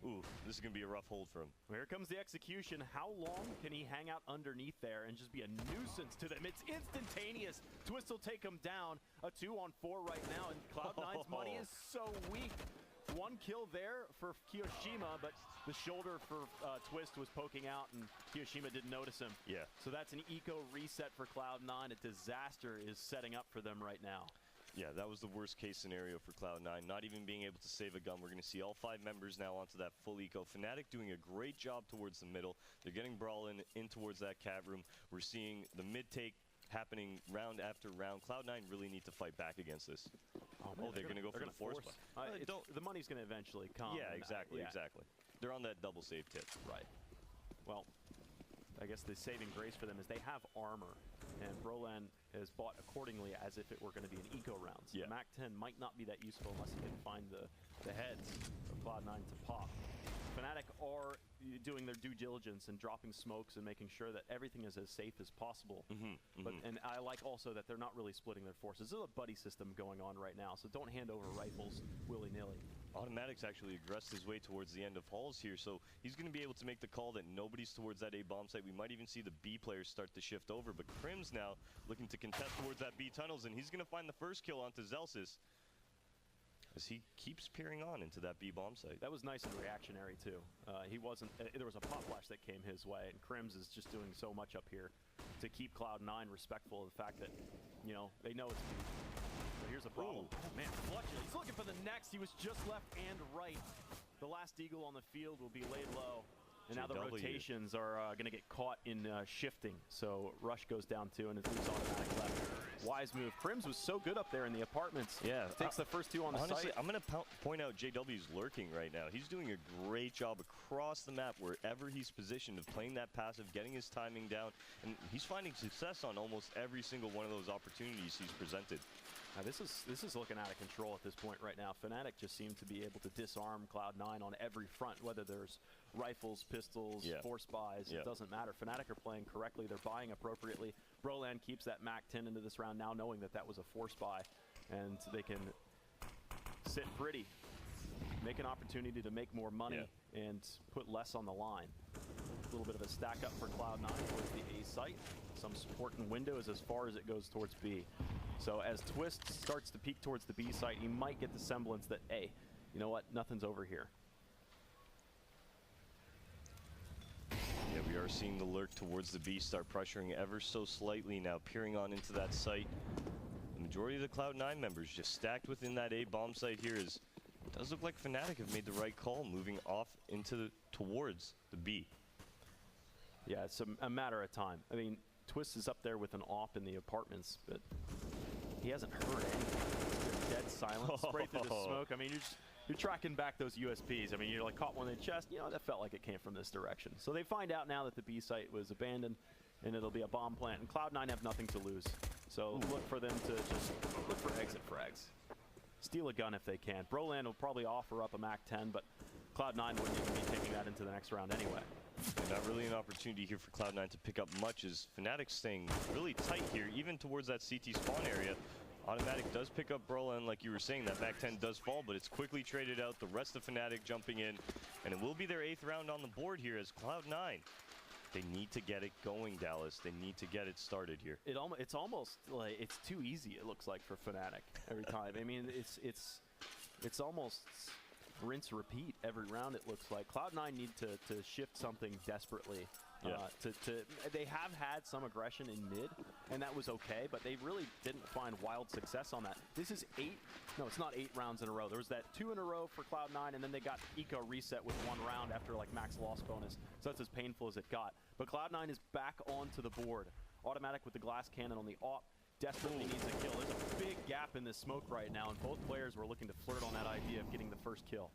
Ooh, this is going to be a rough hold for him. Well, here comes the execution. How long can he hang out underneath there and just be a nuisance to them? It's instantaneous. Twist will take him down. A 2-on-4 right now, and Cloud9's money is so weak. One kill there for Kiyoshima, but the shoulder for Twist was poking out, and Kiyoshima didn't notice him. Yeah. So that's an eco reset for Cloud9. A disaster is setting up for them right now. Yeah, that was the worst case scenario for Cloud9, not even being able to save a gun. We're going to see all 5 members now onto that full eco. Fnatic doing a great job towards the middle. They're getting Brawl in towards that cat room. We're seeing the mid take happening round after round. Cloud9 really need to fight back against this. Oh, man, they're going to go for the force. The money's going to eventually come. Yeah, exactly, exactly. They're on that double save tip. Right. Well, I guess the saving grace for them is they have armor, and Brolan is bought accordingly as if it were going to be an eco round. So the MAC-10 might not be that useful unless he can find the heads of Cloud9 to pop. Fnatic are doing their due diligence and dropping smokes and making sure that everything is as safe as possible. And I like also that they're not really splitting their forces. There's a buddy system going on right now, so don't hand over rifles willy-nilly. Automatic's actually aggressed his way towards the end of halls here, so he's going to be able to make the call that nobody's towards that A bomb site. We might even see the B players start to shift over, but Crim's now looking to contest towards that B tunnels, and he's going to find the first kill onto Zelsis as he keeps peering on into that B bomb site. That was nice and reactionary too. He wasn't. There was a pop flash that came his way, and Crims is just doing so much up here to keep Cloud9 respectful of the fact that, you know, they know it's B. But here's a problem. Oh, man, Fletcher, he's looking for the next. He was just left and right. The last eagle on the field will be laid low. And now the rotations are going to get caught in shifting. So Rush goes down too, and it leaves automatic left. Wise move. Crims was so good up there in the apartments. Yeah. Takes the first 2 on the honestly, site. I'm going to point out JW's lurking right now. He's doing a great job across the map wherever he's positioned of playing that passive, getting his timing down, and he's finding success on almost every single one of those opportunities he's presented. Now this is looking out of control at this point right now. Fnatic just seem to be able to disarm Cloud9 on every front, whether there's rifles, pistols, force buys, it doesn't matter. Fnatic are playing correctly, they're buying appropriately. Brolan keeps that MAC-10 into this round now, knowing that that was a force buy, and they can sit pretty, make an opportunity to make more money and put less on the line. A little bit of a stack up for Cloud9 towards the A site. Some support in windows as far as it goes towards B. So as Twist starts to peek towards the B site, he might get the semblance that, hey, you know what, nothing's over here. Yeah, we are seeing the lurk towards the B start pressuring ever so slightly now, peering on into that site. The majority of the Cloud9 members just stacked within that A bomb site here. It does look like Fnatic have made the right call, moving off into towards the B. Yeah, it's a matter of time. I mean, Twist is up there with an AWP in the apartments, but he hasn't heard anything. Dead silent, spray through the smoke. I mean, you're tracking back those USPs. I mean, you're like caught one in the chest. You know, that felt like it came from this direction. So they find out now that the B site was abandoned, and it'll be a bomb plant. And Cloud9 have nothing to lose. So look for them to just look for exit frags. Steal a gun if they can. Brolan will probably offer up a MAC-10, but Cloud9 wouldn't even be taking that into the next round anyway. And not really an opportunity here for Cloud9 to pick up much, as Fnatic staying really tight here, even towards that CT spawn area. Automatic does pick up Brolan, like you were saying. That MAC-10 does fall, but it's quickly traded out. The rest of Fnatic jumping in, and it will be their 8th round on the board here as Cloud9. They need to get it going, Dallas. They need to get it started here. It's almost like it's too easy, it looks like, for Fnatic every time. I mean, it's almost rinse repeat every round, it looks like. Cloud9 need to shift something desperately. They have had some aggression in mid, and that was okay, but they really didn't find wild success on that. This is it's not 8 rounds in a row. There was that 2 in a row for Cloud9, and then they got eco reset with 1 round after like max loss bonus. So that's as painful as it got. But Cloud9 is back onto the board. Automatic with the glass cannon on the AWP. Desperately needs a kill. There's a big gap in this smoke right now, and both players were looking to flirt on that idea of getting the first kill.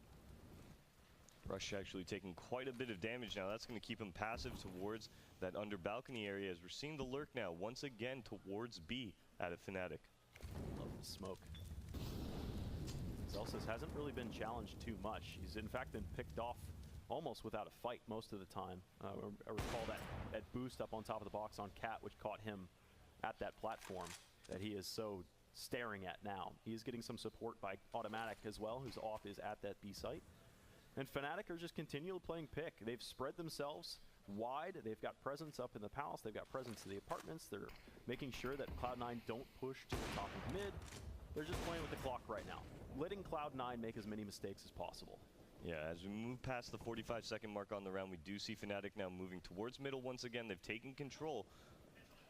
Rush actually taking quite a bit of damage now. That's going to keep him passive towards that under balcony area, as we're seeing the lurk now once again towards B out of Fnatic. Love the smoke. Zelsis hasn't really been challenged too much. He's in fact been picked off almost without a fight most of the time. I recall that boost up on top of the box on Cat, which caught him at that platform that he is so staring at now. He is getting some support by Automatic as well, who's off is at that B site. And Fnatic are just continually playing pick. They've spread themselves wide. They've got presence up in the palace. They've got presence in the apartments. They're making sure that Cloud9 don't push to the top of mid. They're just playing with the clock right now, letting Cloud9 make as many mistakes as possible. Yeah, as we move past the 45-second mark on the round, we do see Fnatic now moving towards middle once again. They've taken control,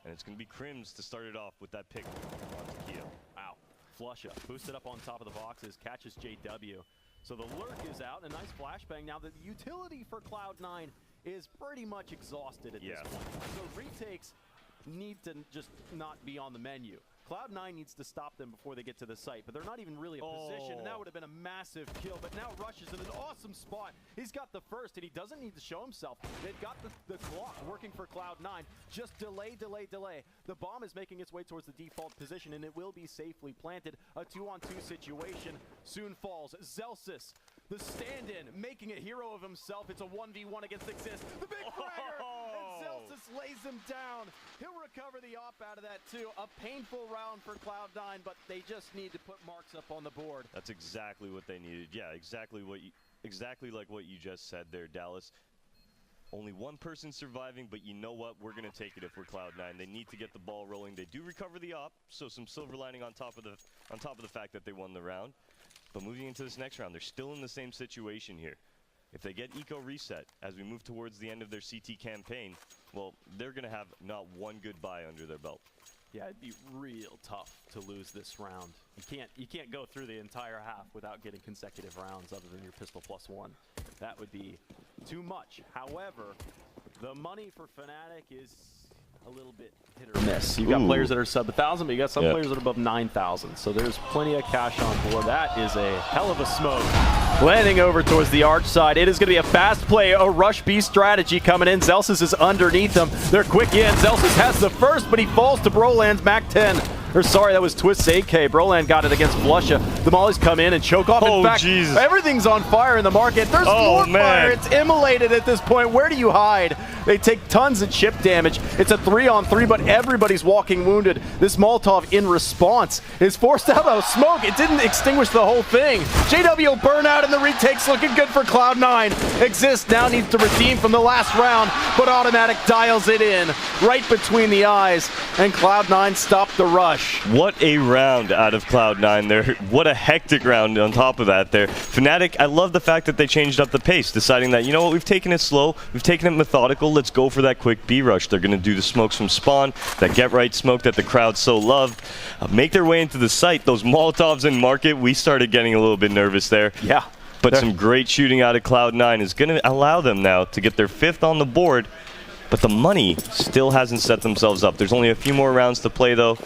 and it's going to be Crims to start it off with that pick onto Kia. Wow. Flusha boosted up on top of the boxes, catches JW. So the lurk is out, a nice flashbang. Now the utility for Cloud9 is pretty much exhausted at this point. So retakes need to just not be on the menu. Cloud9 needs to stop them before they get to the site, but they're not even really in position, and that would have been a massive kill. But now Rush is in an awesome spot. He's got the first, and he doesn't need to show himself. They've got the clock working for Cloud9. Just delay, delay, delay. The bomb is making its way towards the default position, and it will be safely planted. A 2-on-2 situation soon falls. Zelsis, the stand-in, making a hero of himself. It's a 1v1 against Exist. The big fragger! And Zelsis lays him down. He'll recover the op out of that too. A painful round for Cloud9, but they just need to put marks up on the board. That's exactly what they needed. Yeah, exactly like what you just said there, Dallas. Only one person surviving, but you know what? We're going to take it if we're Cloud9. They need to get the ball rolling. They do recover the op, so some silver lining on top of the fact that they won the round. But moving into this next round, they're still in the same situation here. If they get eco reset as we move towards the end of their CT campaign, well, they're going to have not one good buy under their belt. Yeah, it'd be real tough to lose this round. You can't go through the entire half without getting consecutive rounds other than your pistol +1. That would be too much. However, the money for Fnatic is a little bit hit or miss. You've got players that are sub 1,000, but you got some players that are above 9,000. So there's plenty of cash on board. That is a hell of a smoke. Landing over towards the arch side. It is going to be a fast play, a rush B strategy coming in. Zelsis is underneath them. They're quick in. Zelsis has the first, but he falls to Broland's Mac 10. Or sorry, that was Twist's AK. Broland got it against Flusha. The mollies come in and choke off. In fact, everything's on fire in the market. There's more fire. It's immolated at this point. Where do you hide? They take tons of chip damage. It's a 3-on-3, but everybody's walking wounded. This Molotov, in response, is forced out of smoke. It didn't extinguish the whole thing. JW burn out, and the retake's looking good for Cloud9. Exist now needs to redeem from the last round, but Automatic dials it in right between the eyes, and Cloud9 stopped the rush. What a round out of Cloud9 there. What a hectic round on top of that there. Fnatic, I love the fact that they changed up the pace, deciding that, you know what, we've taken it slow, we've taken it methodical, let's go for that quick B rush. They're going to do the smokes from spawn, that get right smoke that the crowd so loved, make their way into the site. Those Molotovs in market, we started getting a little bit nervous there. Yeah. But some great shooting out of Cloud9 is going to allow them now to get their 5th on the board, but the money still hasn't set themselves up. There's only a few more rounds to play though.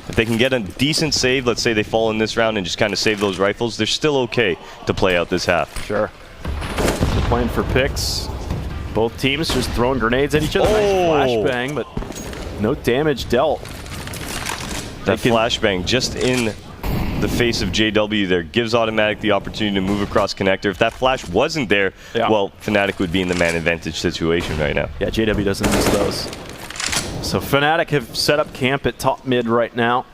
If they can get a decent save, let's say they fall in this round and just kind of save those rifles, they're still okay to play out this half. Sure. They're playing for picks. Both teams just throwing grenades at each other. Nice flashbang, but no damage dealt. That flashbang just in the face of JW there gives Automatic the opportunity to move across connector. If that flash wasn't there, well, Fnatic would be in the man advantage situation right now. Yeah, JW doesn't miss those. So Fnatic have set up camp at top mid right now.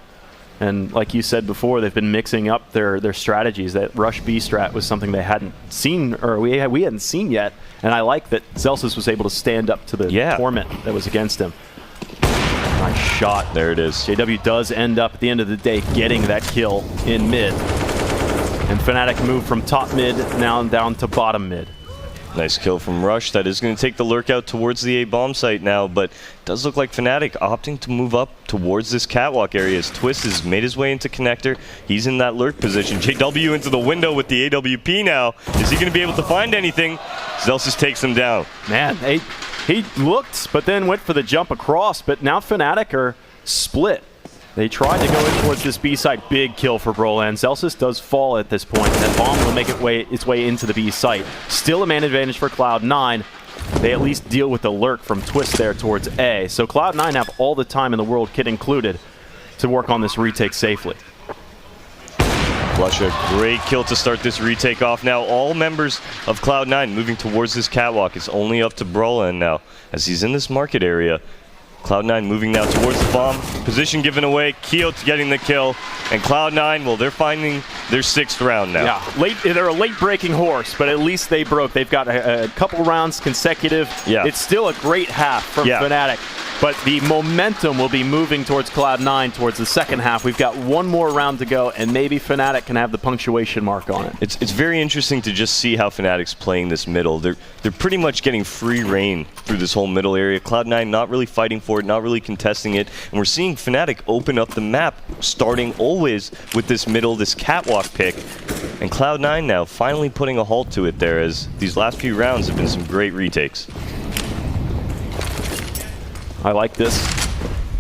And like you said before, they've been mixing up their strategies. That rush B strat was something they hadn't seen, or we hadn't seen yet. And I like that Zelsis was able to stand up to the torment that was against him. Nice shot. There it is. JW does end up, at the end of the day, getting that kill in mid. And Fnatic move from top mid now down to bottom mid. Nice kill from Rush. That is going to take the lurk out towards the A bomb site now, but it does look like Fnatic opting to move up towards this catwalk area as Twist has made his way into connector. He's in that lurk position. JW into the window with the AWP now. Is he going to be able to find anything? Zelsis takes him down. Man, he looked, but then went for the jump across, but now Fnatic are split. They tried to go in towards this B site. Big kill for Broland. Zelsis does fall at this point. That bomb will make its way into the B site. Still a man advantage for Cloud9. They at least deal with the lurk from Twist there towards A. So Cloud9 have all the time in the world, kit included, to work on this retake safely. Flusha, great kill to start this retake off. Now all members of Cloud9 moving towards this catwalk. It's only up to Brolan now as he's in this market area. Cloud9 moving now towards the bomb. Position given away. Keoth getting the kill. And Cloud9, well, they're finding their 6th round now. Yeah, they're a late breaking horse, but at least they broke. They've got a couple rounds consecutive. Yeah. It's still a great half from Fnatic. But the momentum will be moving towards Cloud9 towards the second half. We've got one more round to go, and maybe Fnatic can have the punctuation mark on it. It's very interesting to just see how Fnatic's playing this middle. They're pretty much getting free reign through this whole middle area. Cloud9 not really fighting for it, not really contesting it. And we're seeing Fnatic open up the map, starting always with this middle, this catwalk pick. And Cloud9 now finally putting a halt to it there, as these last few rounds have been some great retakes. I like this.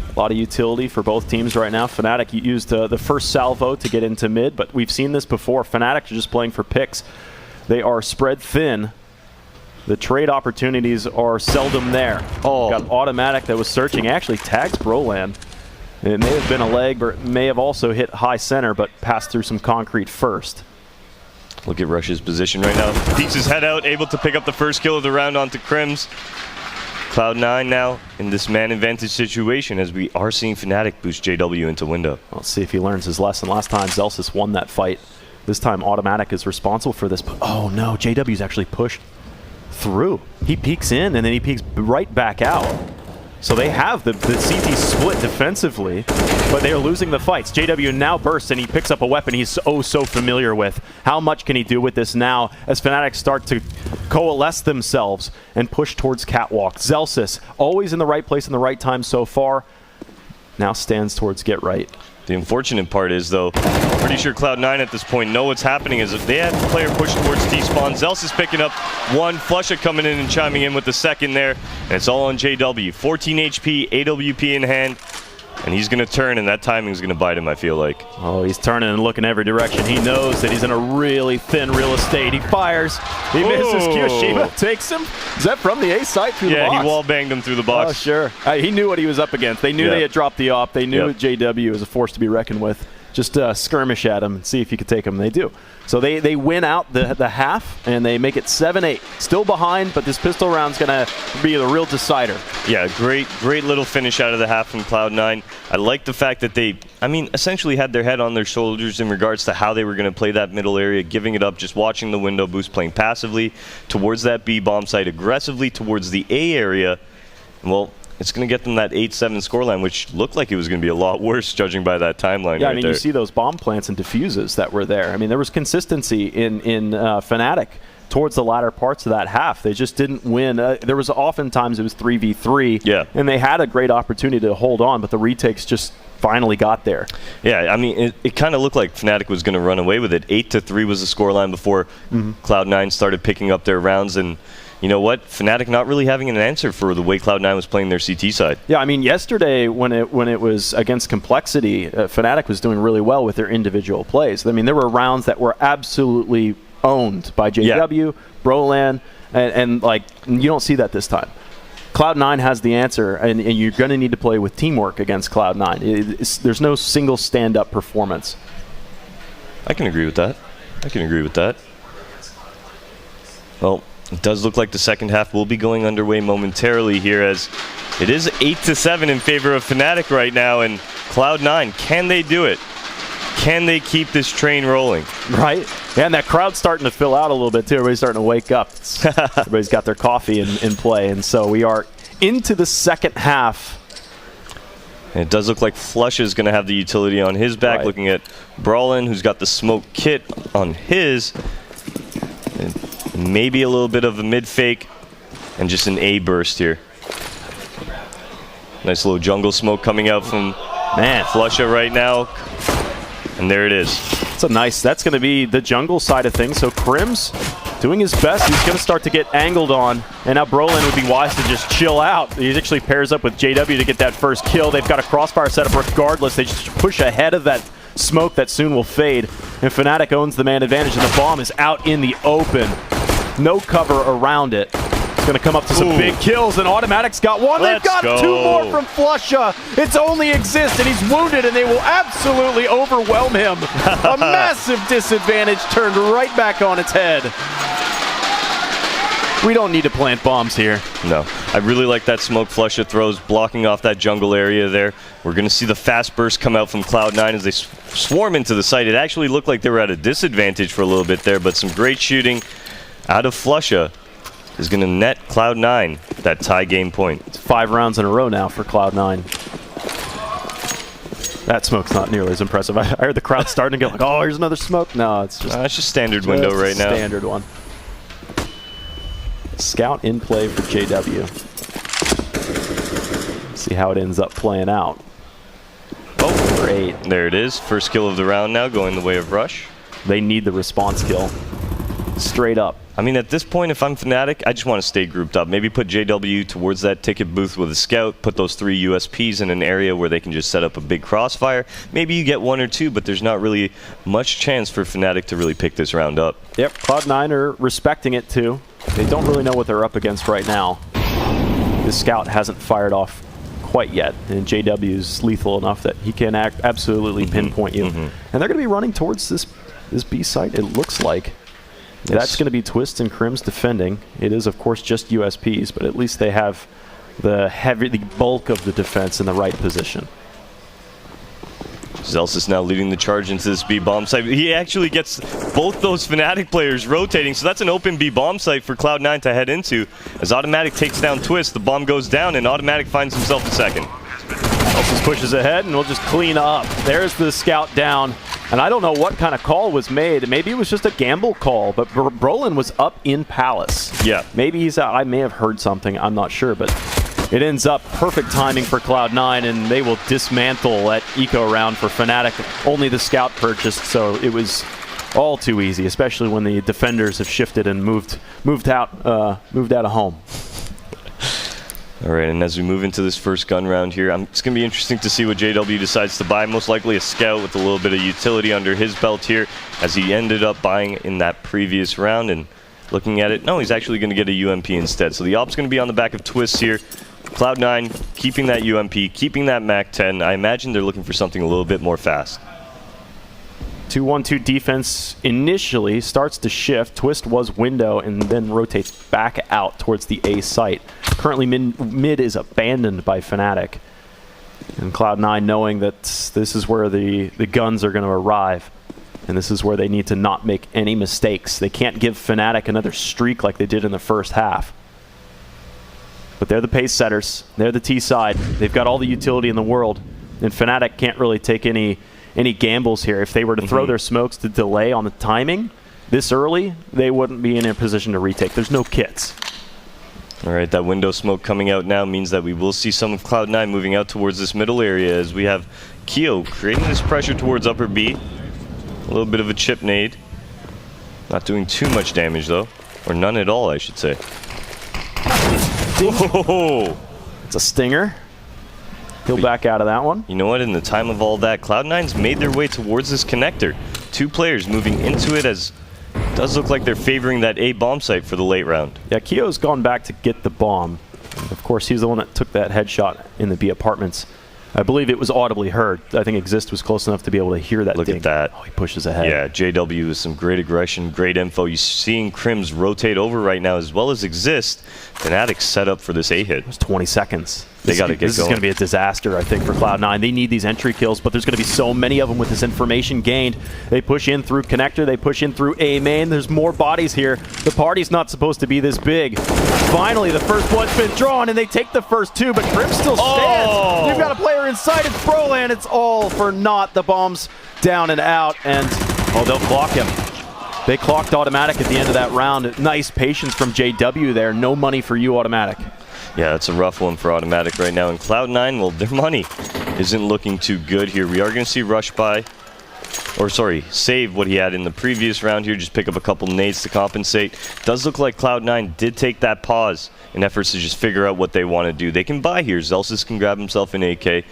A lot of utility for both teams right now. Fnatic used the first salvo to get into mid, but we've seen this before. Fnatic are just playing for picks. They are spread thin. The trade opportunities are seldom there. Oh, got automatic that was searching. Actually tags Brolan. It may have been a leg, but may have also hit high center, but passed through some concrete first. Look at Rush's position right now. Peeks his head out, able to pick up the first kill of the round onto Crims. Cloud9 now in this man advantage situation, as we are seeing Fnatic boost JW into window. Let's see if he learns his lesson. Last time Zelsis won that fight. This time automatic is responsible for this. Oh no, JW's actually pushed through. He peeks in and then he peeks right back out. So they have the CT split defensively, but they are losing the fights. JW now bursts and he picks up a weapon he's so familiar with. How much can he do with this now as Fnatic start to coalesce themselves and push towards catwalk? Zelsis, always in the right place in the right time so far, now stands towards get right. The unfortunate part is, though, pretty sure Cloud9 at this point know what's happening, is if they had the player push towards T-spawn. Zelsis picking up one, Flusha coming in and chiming in with the second there, and it's all on JW. 14 HP, AWP in hand, and he's going to turn, and that timing's going to bite him, I feel like. Oh, he's turning and looking every direction. He knows that he's in a really thin real estate. He fires. He misses. Kyoshima takes him. Is that from the A side through the box? Yeah, he wall banged him through the box. Oh, sure. He knew what he was up against. They knew they had dropped the op. They knew JW was a force to be reckoned with. Just skirmish at him and see if you could take him. They do. So they win out the half, and they make it 7-8. Still behind, but this pistol round's going to be the real decider. Yeah, great little finish out of the half from Cloud9. I like the fact that they, essentially had their head on their shoulders in regards to how they were going to play that middle area, giving it up, just watching the window boost, playing passively towards that B bomb site, aggressively towards the A area. Well, it's going to get them that 8-7 scoreline, which looked like it was going to be a lot worse, judging by that timeline. Yeah, you see those bomb plants and diffuses that were there. There was consistency in Fnatic towards the latter parts of that half. They just didn't win. There was oftentimes it was 3v3, and they had a great opportunity to hold on, but the retakes just finally got there. Yeah, it kind of looked like Fnatic was going to run away with it. 8-3 was the scoreline before Cloud9 started picking up their rounds, and you know what? Fnatic not really having an answer for the way Cloud9 was playing their CT side. Yeah, yesterday when it was against Complexity, Fnatic was doing really well with their individual plays. There were rounds that were absolutely owned by JW, Brolan, and you don't see that this time. Cloud9 has the answer, and you're going to need to play with teamwork against Cloud9. There's no single stand-up performance. I can agree with that. Well, it does look like the second half will be going underway momentarily here, as it is 8-7 in favor of Fnatic right now, and Cloud9, can they do it? Can they keep this train rolling? Right. Yeah, and that crowd's starting to fill out a little bit too. Everybody's starting to wake up. Everybody's got their coffee in play, and so we are into the second half. And it does look like Flush is going to have the utility on his back, looking at Brolan, who's got the smoke kit on his. And maybe a little bit of a mid fake and just an A burst here. Nice little jungle smoke coming out from Flusha right now. And there it is. That's going to be the jungle side of things. So Crims doing his best. He's going to start to get angled on. And now Brolan would be wise to just chill out. He actually pairs up with JW to get that first kill. They've got a crossfire set up regardless. They just push ahead of that smoke that soon will fade. And Fnatic owns the man advantage, and the bomb is out in the open. No cover around it. Going to come up to some big kills, and Automatic's got one. They've got 2 more from Flusha. It's only Exist, and he's wounded, and they will absolutely overwhelm him. A massive disadvantage turned right back on its head. We don't need to plant bombs here. No. I really like that smoke Flusha throws, blocking off that jungle area there. We're going to see the fast burst come out from Cloud9 as they swarm into the site. It actually looked like they were at a disadvantage for a little bit there, but some great shooting out of Flusha is going to net Cloud9 that tie game point. It's 5 rounds in a row now for Cloud9. That smoke's not nearly as impressive. I heard the crowd starting to go like, oh, here's another smoke. No, it's just standard window right now. Standard one. Scout in play for JW. See how it ends up playing out. Oh, number 8. There it is. First kill of the round now, going the way of Rush. They need the response kill. Straight up. I mean, at this point, if I'm Fnatic, I just want to stay grouped up. Maybe put JW towards that ticket booth with a scout, put those 3 USPs in an area where they can just set up a big crossfire. Maybe you get 1 or 2, but there's not really much chance for Fnatic to really pick this round up. Yep, Cloud9 are respecting it too. They don't really know what they're up against right now. This scout hasn't fired off quite yet, and JW's lethal enough that he can absolutely pinpoint you. And they're going to be running towards this B site, it looks like. Yes. That's going to be Twist and Crim's defending. It is, of course, just USPs, but at least they have the bulk of the defense in the right position. Zelsis now leading the charge into this B-bomb site. He actually gets both those Fnatic players rotating, so that's an open B-bomb site for Cloud9 to head into. As Automatic takes down Twist, the bomb goes down, and Automatic finds himself a second. Zelsis pushes ahead, and we'll just clean up. There's the scout down, and I don't know what kind of call was made. Maybe it was just a gamble call, but Brolin was up in Palace. Yeah. Maybe he's out. I may have heard something. I'm not sure, but it ends up perfect timing for Cloud9, and they will dismantle that eco round for Fnatic. Only the scout purchased, so it was all too easy, especially when the defenders have shifted and moved out of home. All right, and as we move into this first gun round here, it's going to be interesting to see what JW decides to buy. Most likely a scout with a little bit of utility under his belt here, as he ended up buying in that previous round. And looking at it, no, he's actually going to get a UMP instead. So the op's going to be on the back of Twist here. Cloud9 keeping that UMP, keeping that MAC-10. I imagine they're looking for something a little bit more fast. 2-1-2 defense initially starts to shift. Twist was window and then rotates back out towards the A site. Currently mid is abandoned by Fnatic. And Cloud9 knowing that this is where the guns are going to arrive. And this is where they need to not make any mistakes. They can't give Fnatic another streak like they did in the first half. But they're the pace setters. They're the T side. They've got all the utility in the world. And Fnatic can't really take any gambles here. If they were to throw their smokes to delay on the timing this early, they wouldn't be in a position to retake. There's no kits. All right, that window smoke coming out now means that we will see some of Cloud9 moving out towards this middle area as we have Keo creating this pressure towards upper B. A little bit of a chip nade. Not doing too much damage though, or none at all, I should say. Oh, it's a stinger. He'll back out of that one. You know what? In the time of all that, Cloud9's made their way towards this connector. 2 players moving into it, as it does look like they're favoring that A bomb site for the late round. Yeah, Keo's gone back to get the bomb. Of course, he's the one that took that headshot in the B apartments. I believe it was audibly heard. I think Exist was close enough to be able to hear that. Look ding. at that. Oh, he pushes ahead. Yeah, JW with some great aggression, great info. You're seeing Crims rotate over right now as well as Exist. Fnatic set up for this A hit. It was 20 seconds. They got to get going. This is going to be a disaster, I think, for Cloud9. They need these entry kills, but there's going to be so many of them with this information gained. They push in through connector. They push in through A main. There's more bodies here. The party's not supposed to be this big. Finally, the first one's been drawn, and they take the first 2, but Crim still stands. Oh. You've got a player inside. It's Broland. It's all for naught. The bomb's down and out, and they'll clock him. They clocked Automatic at the end of that round. Nice patience from JW there. No money for you, Automatic. Yeah, that's a rough one for Automatic right now. And Cloud9, well, their money isn't looking too good here. We are going to see Rush by, or sorry, save what he had in the previous round here. Just pick up a couple nades to compensate. Does look like Cloud9 did take that pause in efforts to just figure out what they want to do. They can buy here. Zelsis can grab himself an AK.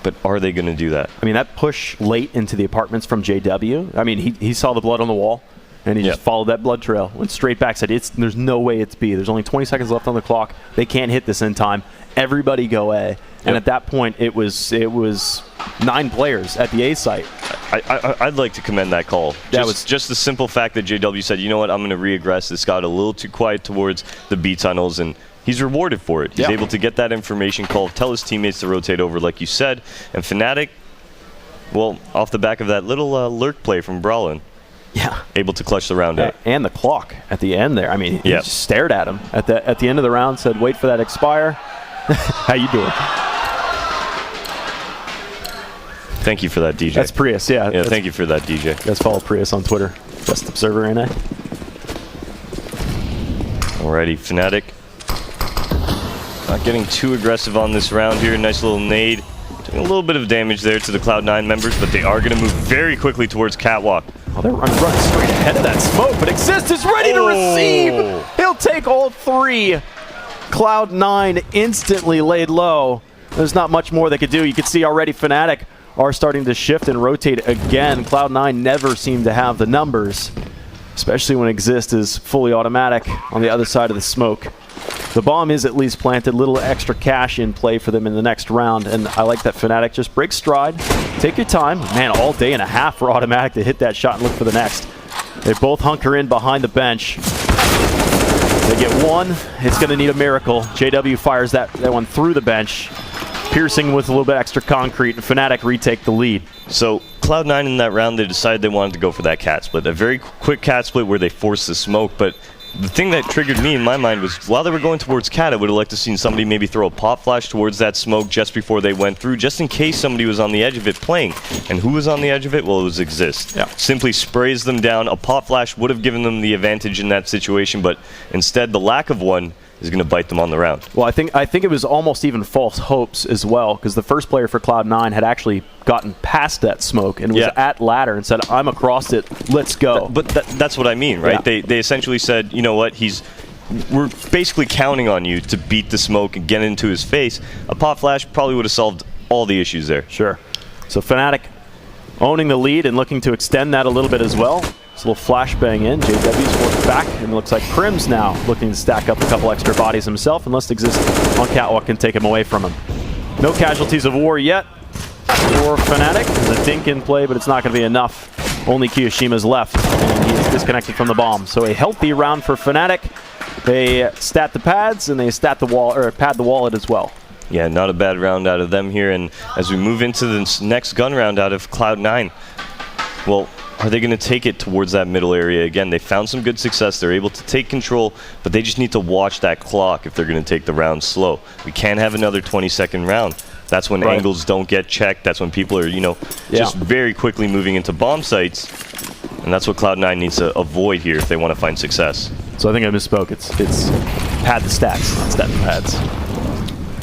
But are they going to do that? I mean, that push late into the apartments from JW, I mean, he saw the blood on the wall. And he just followed that blood trail, went straight back, said, there's no way it's B. There's only 20 seconds left on the clock. They can't hit this in time. Everybody go A. And at that point, it was 9 players at the A site. I'd like to commend that call. That was just the simple fact that JW said, you know what, I'm going to regress. This got a little too quiet towards the B tunnels, and he's rewarded for it. He's able to get that information call, tell his teammates to rotate over, like you said. And Fnatic, well, off the back of that little lurk play from Brawlin, able to clutch the round out. And the clock at the end there. I mean, he just stared at him at the end of the round, said, wait for that expire. How you doing? Thank you for that, DJ. That's Prius, yeah. Thank you for that, DJ. Let's follow Prius on Twitter. Best observer, NA. Alrighty, Fnatic. Not getting too aggressive on this round here. Nice little nade. Doing a little bit of damage there to the Cloud9 members, but they are going to move very quickly towards Catwalk. Oh, they're running straight ahead of that smoke, but Exist is ready to receive. He'll take all 3. Cloud9 instantly laid low. There's not much more they could do. You can see already Fnatic are starting to shift and rotate again. Cloud9 never seem to have the numbers, especially when Exist is fully automatic on the other side of the smoke. The bomb is at least planted, little extra cash in play for them in the next round, and I like that Fnatic just break stride, take your time. Man, all day and a half for automatic to hit that shot and look for the next. They both hunker in behind the bench. They get one, it's going to need a miracle. JW fires that one through the bench, piercing with a little bit extra concrete, and Fnatic retake the lead. So Cloud9 in that round, they decided they wanted to go for that cat split. A very quick cat split where they forced the smoke, but the thing that triggered me in my mind was while they were going towards cat, I would have liked to seen somebody maybe throw a pop flash towards that smoke just before they went through, just in case somebody was on the edge of it playing. And who was on the edge of it? Well, it was Exist. Simply sprays them down. A pop flash would have given them the advantage in that situation, but instead the lack of one is going to bite them on the round. Well, I think it was almost even false hopes as well, because the first player for Cloud9 had actually gotten past that smoke and was at ladder and said, I'm across it, let's go. But that's what I mean, right? They essentially said, you know what, we're basically counting on you to beat the smoke and get into his face. A pop flash probably would have solved all the issues there. Sure. So Fnatic owning the lead and looking to extend that a little bit as well. It's a little flashbang in. JW's forced back, and it looks like Crim's now looking to stack up a couple extra bodies himself, unless Exist on Catwalk can take him away from him. No casualties of war yet for Fnatic. There's a dink in play, but it's not going to be enough. Only Kiyoshima's left, and he is disconnected from the bomb. So a healthy round for Fnatic. They stat the pads, and they stat the wall, or pad the wallet as well. Yeah, not a bad round out of them here. And as we move into the next gun round out of Cloud9, well, are they going to take it towards that middle area again? They found some good success. They're able to take control, but they just need to watch that clock if they're going to take the round slow. We can't have another 20-second round. That's when angles don't get checked. That's when people are, just very quickly moving into bomb sites. And that's what Cloud9 needs to avoid here if they want to find success. So I think I misspoke. It's pad the stats, not stat the pads.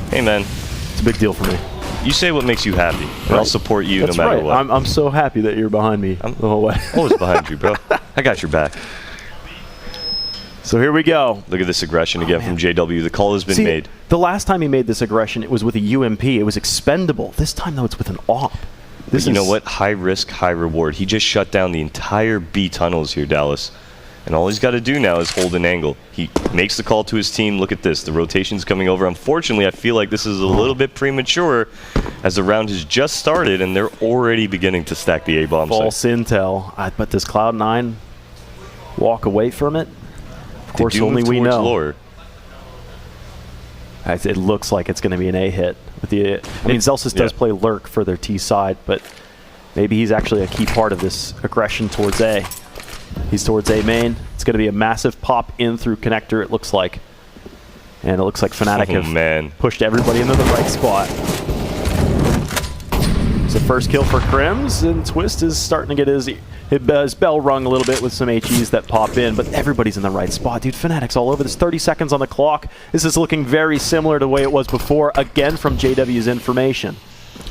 Hey, man. It's a big deal for me. You say what makes you happy, and I'll support you no matter what. I'm so happy that you're behind me the whole way. Always behind you, bro. I got your back. So here we go. Look at this aggression again from JW. The call has been made. The last time he made this aggression, it was with a UMP. It was expendable. This time, though, it's with an AWP. You know what? High risk, high reward. He just shut down the entire B tunnels here, Dallas. And all he's got to do now is hold an angle. He makes the call to his team. Look at this. The rotation's coming over. Unfortunately, I feel like this is a little bit premature as the round has just started and they're already beginning to stack the A-bomb. False intel. But does Cloud9 walk away from it? Of course, only we know. Lore. It looks like it's going to be an A hit. I mean, Zelsis does play lurk for their T side, but maybe he's actually a key part of this aggression towards A. He's towards A main. It's going to be a massive pop in through connector, it looks like. And it looks like Fnatic have pushed everybody into the right spot. It's the first kill for Crims, and Twist is starting to get his bell rung a little bit with some HEs that pop in, but everybody's in the right spot. Dude, Fnatic's all over. There's 30 seconds on the clock. This is looking very similar to the way it was before, again from JW's information.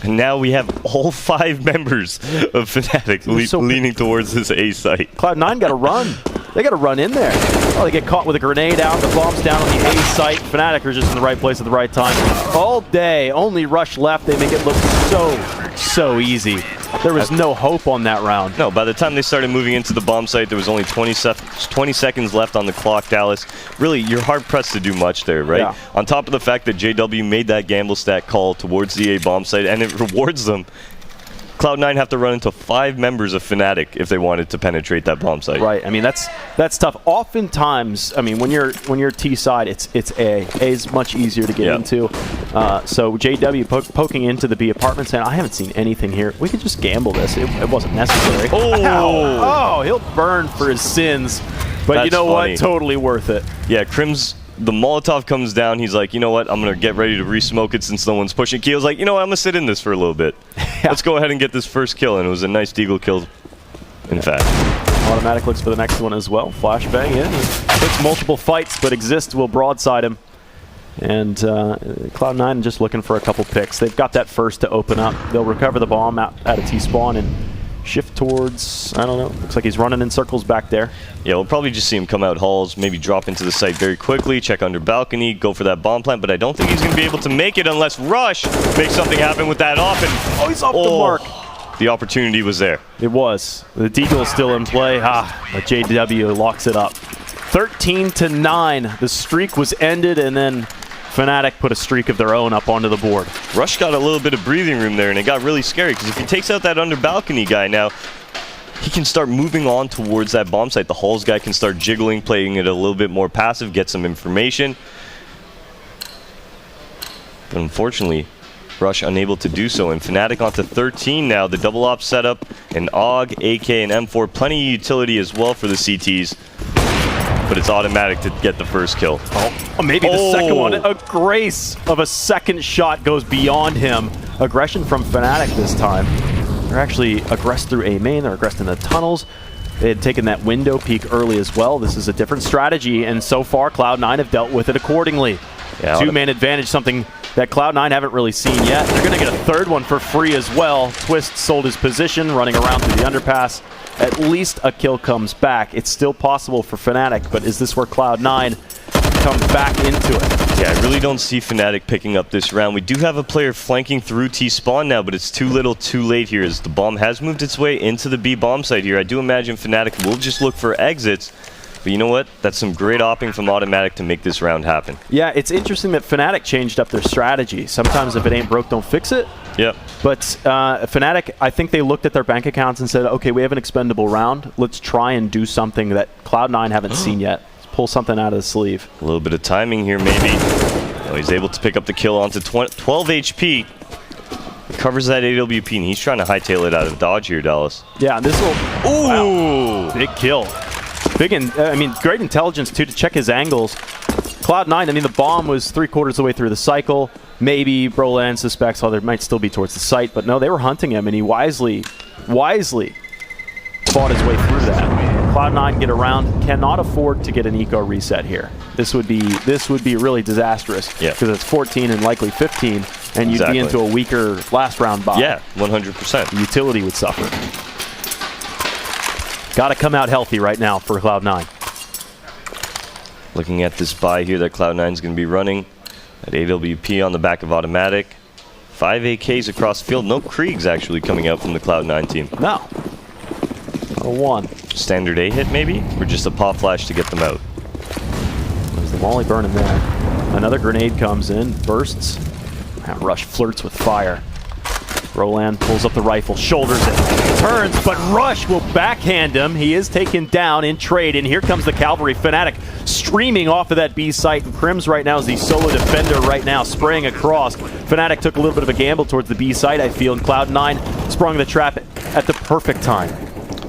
And now we have all 5 members of Fnatic leaning towards this A site. Cloud9 got to run. They got to run in there. Oh, they get caught with a grenade out. The bomb's down on the A site. Fnatic are just in the right place at the right time. All day, only rush left. They make it look so easy. there was no hope on that round. No, by the time they started moving into the bomb site, there was only 20 seconds left on the clock, Dallas. Really, you're hard-pressed to do much there, right? Yeah. On top of the fact that JW made that gamble stack call towards the A bomb site, and it rewards them. Cloud9 have to run into 5 members of Fnatic if they wanted to penetrate that bomb site. Right. I mean, that's tough. Oftentimes, I mean, when you're T side, it's A. A is much easier to get into. So JW poking into the B apartment saying, I haven't seen anything here. We could just gamble this. It wasn't necessary. Oh, he'll burn for his sins. But That's you know funny. what? Totally worth it. Yeah, Crim's. The Molotov comes down. He's like, you know what? I'm going to get ready to re-smoke it since no one's pushing. Keel's like, you know what? I'm going to sit in this for a little bit. Let's go ahead and get this first kill. And it was a nice deagle kill, in fact. Automatic looks for the next one as well. Flashbang in. He takes multiple fights, but Exist will broadside him. And Cloud9 just looking for a couple picks. They've got that first to open up. They'll recover the bomb out of T-spawn and shift towards, I don't know, looks like he's running in circles back there. Yeah, we'll probably just see him come out halls, maybe drop into the site very quickly, check under balcony, go for that bomb plant, but I don't think he's going to be able to make it unless Rush makes something happen with that off. And oh, he's off the mark. The opportunity was there. It was. The deagle is still in play. But JW locks it up. 13-9. The streak was ended, and then Fnatic put a streak of their own up onto the board. Rush got a little bit of breathing room there, and it got really scary because if he takes out that under balcony guy now, he can start moving on towards that bomb site. The Halls guy can start jiggling, playing it a little bit more passive, get some information. But unfortunately, Rush unable to do so, and Fnatic onto 13 now. The double op setup, and AUG, AK, and M4. Plenty of utility as well for the CTs. But it's automatic to get the first kill. Oh, maybe the second one. A grace of a second shot goes beyond him. Aggression from Fnatic this time. They're actually aggressed through A main. They're aggressed in the tunnels. They had taken that window peek early as well. This is a different strategy, and so far Cloud9 have dealt with it accordingly. Yeah, two-man advantage, something that Cloud9 haven't really seen yet. They're going to get a third one for free as well. Twist sold his position, running around through the underpass. At least a kill comes back. It's still possible for Fnatic, but is this where Cloud9 come back into it? Yeah, I really don't see Fnatic picking up this round. We do have a player flanking through T-spawn now, but it's too little too late here as the bomb has moved its way into the B bomb site here. I do imagine Fnatic will just look for exits. But you know what? That's some great opping from Automatic to make this round happen. Yeah, it's interesting that Fnatic changed up their strategy. Sometimes if it ain't broke, don't fix it. Yep. But Fnatic, I think they looked at their bank accounts and said, okay, we have an expendable round. Let's try and do something that Cloud9 haven't seen yet. Let's pull something out of the sleeve. A little bit of timing here, maybe. Oh, he's able to pick up the kill onto 12 HP. Covers that AWP, and he's trying to hightail it out of dodge here, Dallas. Yeah, this will... Ooh! Wow. Big kill. I mean, great intelligence, too, to check his angles. Cloud9, I mean, the bomb was 3/4 of the way through the cycle. Maybe Broland suspects, there might still be towards the site, but no, they were hunting him, and he wisely fought his way through that. Cloud9 get around, cannot afford to get an eco reset here. This would be really disastrous, because it's 14 and likely 15, and you'd be into a weaker last round buy. Yeah, 100%. The utility would suffer. Got to come out healthy right now for Cloud9. Looking at this buy here that Cloud9 is going to be running. At AWP on the back of Automatic. 5 AKs across field. No Kriegs actually coming out from the Cloud9 team. No. A one. Standard A hit maybe? Or just a pop flash to get them out? There's the Molly burning there. Another grenade comes in, bursts. Rush flirts with fire. Roland pulls up the rifle, shoulders it, turns, but Rush will backhand him. He is taken down in trade, and here comes the cavalry. Fnatic streaming off of that B site, and Crims right now is the solo defender right now, spraying across. Fnatic took a little bit of a gamble towards the B site, I feel, and Cloud9 sprung the trap at the perfect time.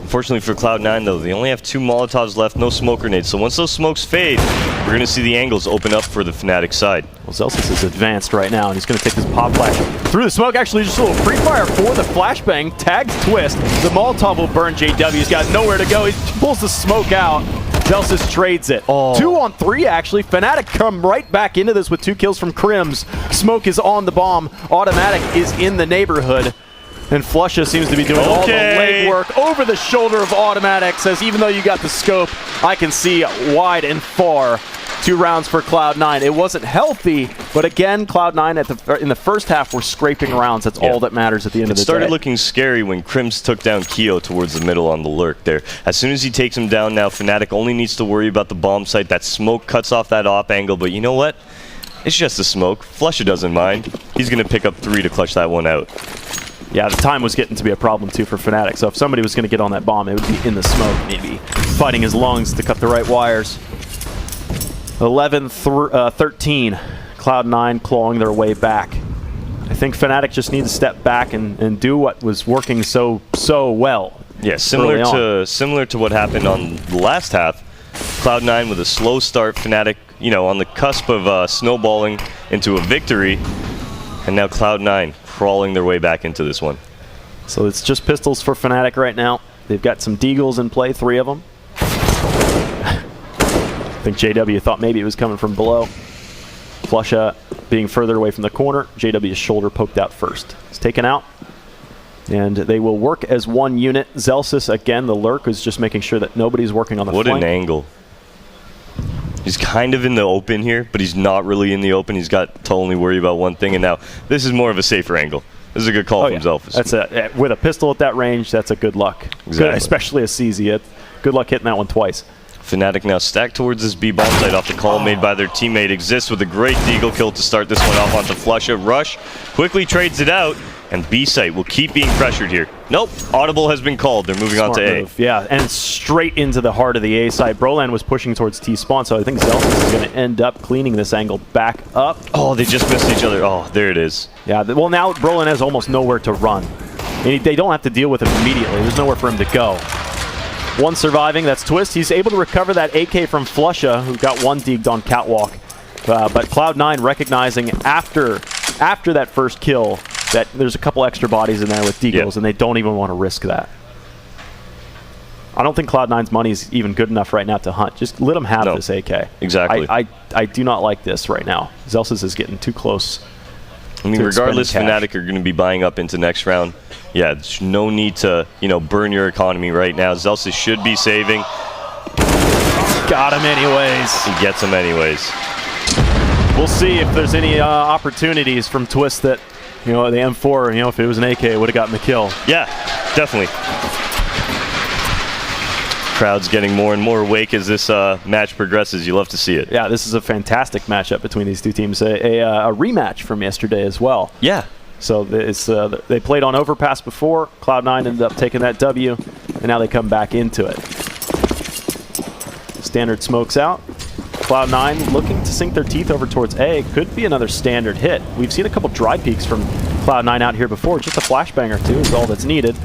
Unfortunately for Cloud9, though, they only have 2 Molotovs left, no smoke grenades. So once those smokes fade, we're going to see the angles open up for the Fnatic side. Well, Zelsis is advanced right now, and he's going to take this pop flash through the smoke. Actually, just a little pre-fire for the flashbang. Tags Twist. The Molotov will burn JW. He's got nowhere to go. He pulls the smoke out. Zelsis trades it. 2 on 3, actually. Fnatic come right back into this with 2 kills from Crims. Smoke is on the bomb. Automatic is in the neighborhood. And Flusha seems to be doing all the legwork over the shoulder of Automatic. Says, even though you got the scope, I can see wide and far. 2 rounds for Cloud9. It wasn't healthy, but again, Cloud9 in the first half were scraping rounds. That's all that matters at the end of the day. It started looking scary when Crims took down Keo towards the middle on the lurk there. As soon as he takes him down now, Fnatic only needs to worry about the bomb site. That smoke cuts off that op angle, but you know what? It's just a smoke. Flusha doesn't mind. He's going to pick up 3 to clutch that one out. Yeah, the time was getting to be a problem, too, for Fnatic. So if somebody was going to get on that bomb, it would be in the smoke, maybe fighting his lungs to cut the right wires. 11-13, Cloud9 clawing their way back. I think Fnatic just need to step back and do what was working so well. Yeah, similar to what happened on the last half. Cloud9 with a slow start, Fnatic, you know, on the cusp of snowballing into a victory, and now Cloud9 crawling their way back into this one. So it's just pistols for Fnatic right now. They've got some Deagles in play, 3 of them. I think JW thought maybe it was coming from below. Flusha being further away from the corner. JW's shoulder poked out first. It's taken out. And they will work as one unit. Zelsis, again, the lurk, is just making sure that nobody's working on the flank. What an angle. He's kind of in the open here, but he's not really in the open. He's got to only worry about one thing, and now this is more of a safer angle. This is a good call from Zelsis. That's with a pistol at that range, that's a good luck. Exactly. Good, especially a CZ. Good luck hitting that one twice. Fnatic now stacked towards this B bomb site off the call made by their teammate Exists with a great Deagle kill to start this one off onto Flusha. Rush quickly trades it out, and B site will keep being pressured here. Nope, audible has been called. They're moving on to A. Yeah, and straight into the heart of the A site. Brolan was pushing towards T spawn, so I think Zelsis is going to end up cleaning this angle back up. Oh, they just missed each other. Oh, there it is. Yeah, well now Brolan has almost nowhere to run. And they don't have to deal with him immediately. There's nowhere for him to go. One surviving, that's Twist. He's able to recover that AK from Flusha, who got one deagged on Catwalk. But Cloud9 recognizing after that first kill that there's a couple extra bodies in there with Deagles, and they don't even want to risk that. I don't think Cloud9's money is even good enough right now to hunt. Just let them have this AK. Exactly. I do not like this right now. Zelsis is getting too close. I mean, regardless, Fnatic are going to be buying up into next round. Yeah, there's no need to, you know, burn your economy right now. Zelsis should be saving. Got him anyways. He gets him anyways. We'll see if there's any opportunities from Twist that, you know, the M4, you know, if it was an AK, it would have gotten the kill. Yeah, definitely. Crowd's getting more and more awake as this match progresses. You love to see it. Yeah, this is a fantastic matchup between these two teams. A rematch from yesterday as well. Yeah. So they played on Overpass before. Cloud9 ended up taking that W, and now they come back into it. Standard smokes out. Cloud9 looking to sink their teeth over towards A. Could be another standard hit. We've seen a couple dry peeks from Cloud9 out here before. Just a flashbang or two is all that's needed.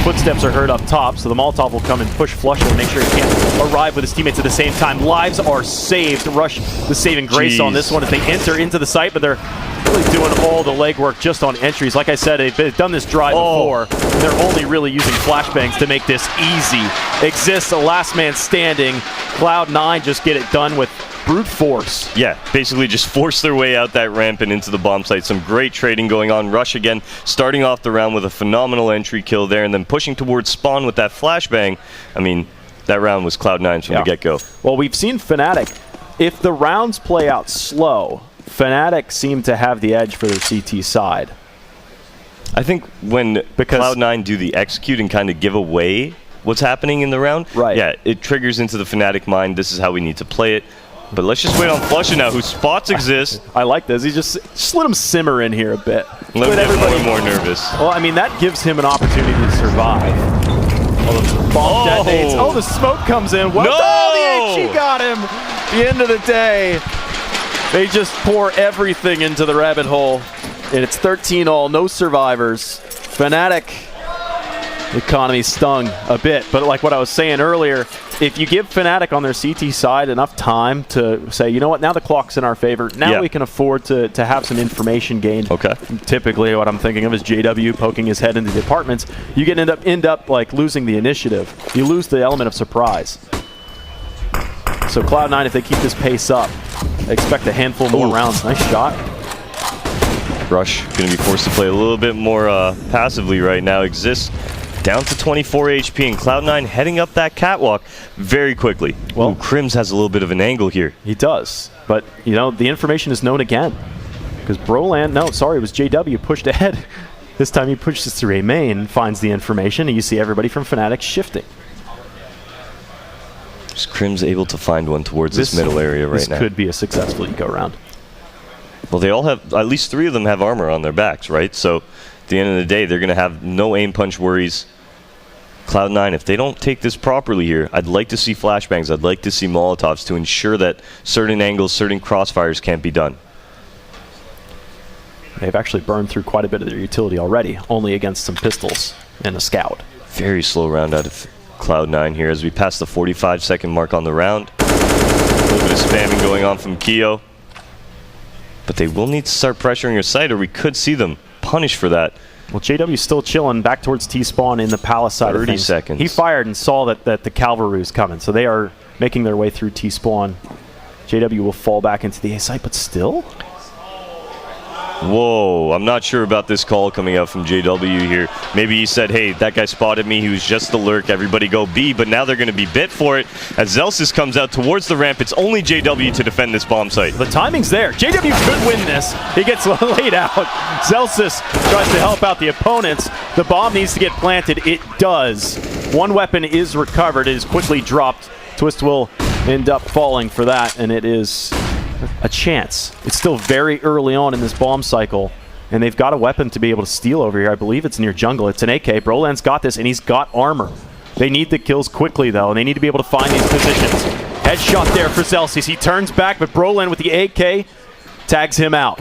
Footsteps are heard up top, so the Molotov will come and push Flusha and make sure he can't arrive with his teammates at the same time. Lives are saved. Rush the saving grace on this one as they enter into the site, but they're really doing all the legwork just on entries. Like I said, they've done this drive before. They're only really using flashbangs to make this easy. Exists a last man standing. Cloud9 just get it done with brute force. Yeah, basically just force their way out that ramp and into the bomb site. Some great trading going on. Rush again starting off the round with a phenomenal entry kill there and then pushing towards spawn with that flashbang. I mean, that round was Cloud9's from the get-go. Well, we've seen Fnatic. If the rounds play out slow, Fnatic seem to have the edge for their CT side. I think when Cloud9 do the execute and kind of give away what's happening in the round, yeah, it triggers into the Fnatic mind, this is how we need to play it. But let's just wait on Flusha now, whose spots exist. I like this. He just let him simmer in here a bit. Let everybody more nervous. Well, I mean, that gives him an opportunity to survive. Bomb detonates. Oh, the smoke comes in. Well, the HE got him. The end of the day, they just pour everything into the rabbit hole. And it's 13-all, no survivors. Fnatic, economy stung a bit. But like what I was saying earlier, if you give Fnatic on their CT side enough time to say, you know what, now the clock's in our favor. Now we can afford to have some information gained. Okay. Typically, what I'm thinking of is JW poking his head into the apartments. You can end up like losing the initiative. You lose the element of surprise. So Cloud9, if they keep this pace up, expect a handful more rounds. Nice shot. Rush going to be forced to play a little bit more passively right now. Exists down to 24 HP, and Cloud9 heading up that catwalk very quickly. Well, Crims has a little bit of an angle here. He does, but you know, the information is known again. Because Broland, no, sorry, it was JW pushed ahead. This time he pushes through A main, finds the information, and you see everybody from Fnatic shifting. Is Crims able to find one towards this middle area right now? This could be a successful eco-round. Well, they all have, at least 3 of them have armor on their backs, right? So at the end of the day, they're going to have no aim punch worries. Cloud9, if they don't take this properly here, I'd like to see flashbangs. I'd like to see Molotovs to ensure that certain angles, certain crossfires can't be done. They've actually burned through quite a bit of their utility already, only against some pistols and a scout. Very slow round out of Cloud9 here as we pass the 45-second mark on the round. A little bit of spamming going on from Keo. But they will need to start pressuring your site, or we could see them punished for that. Well, JW's still chilling back towards T-spawn in the palace side of things. 30 seconds. He fired and saw that the cavalry was coming, so they are making their way through T-spawn. JW will fall back into the A site, but still? Whoa, I'm not sure about this call coming out from JW here. Maybe he said, hey, that guy spotted me. He was just a lurk. Everybody go B. But now they're going to be bit for it. As Zelsis comes out towards the ramp, it's only JW to defend this bomb site. The timing's there. JW could win this. He gets laid out. Zelsis tries to help out the opponents. The bomb needs to get planted. It does. One weapon is recovered. It is quickly dropped. Twist will end up falling for that, and it is a chance. It's still very early on in this bomb cycle, and they've got a weapon to be able to steal over here. I believe it's near jungle. It's an AK. Broland's got this, and he's got armor. They need the kills quickly, though, and they need to be able to find these positions. Headshot there for Zelsis. He turns back, but Broland with the AK tags him out.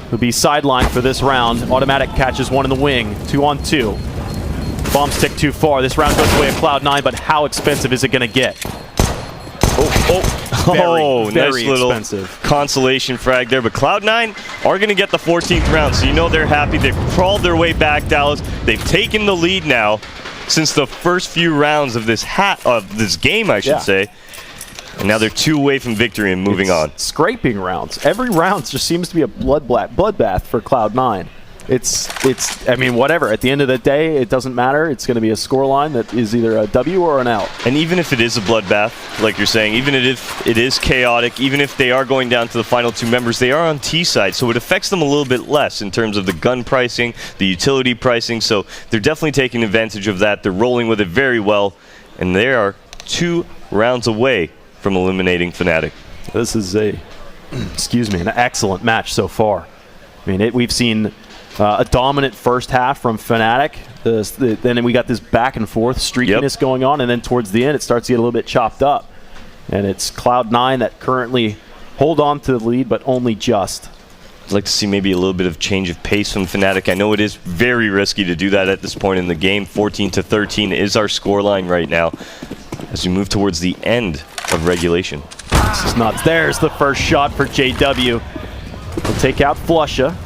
He'll be sidelined for this round. Automatic catches one in the wing. 2-on-2. Bombs tick too far. This round goes away at Cloud9, but how expensive is it going to get? Very nice little expensive consolation frag there. But Cloud9 are going to get the 14th round, so you know they're happy. They've crawled their way back, Dallas. They've taken the lead now since the first few rounds of this game, I should say. And now they're 2 away from victory and moving on. Scraping rounds. Every round just seems to be a bloodbath for Cloud9. I mean, whatever. At the end of the day, it doesn't matter. It's going to be a scoreline that is either a W or an L. And even if it is a bloodbath, like you're saying, even if it is chaotic, even if they are going down to the final 2 members, they are on T side, so it affects them a little bit less in terms of the gun pricing, the utility pricing, so they're definitely taking advantage of that. They're rolling with it very well, and they are 2 rounds away from eliminating Fnatic. This is an excellent match so far. I mean, we've seen a dominant first half from Fnatic. Then we got this back and forth streakiness going on, and then towards the end it starts to get a little bit chopped up. And it's Cloud9 that currently hold on to the lead, but only just. I'd like to see maybe a little bit of change of pace from Fnatic. I know it is very risky to do that at this point in the game. 14-13 is our scoreline right now as we move towards the end of regulation. This is nuts. There's the first shot for JW. We'll take out Flusha.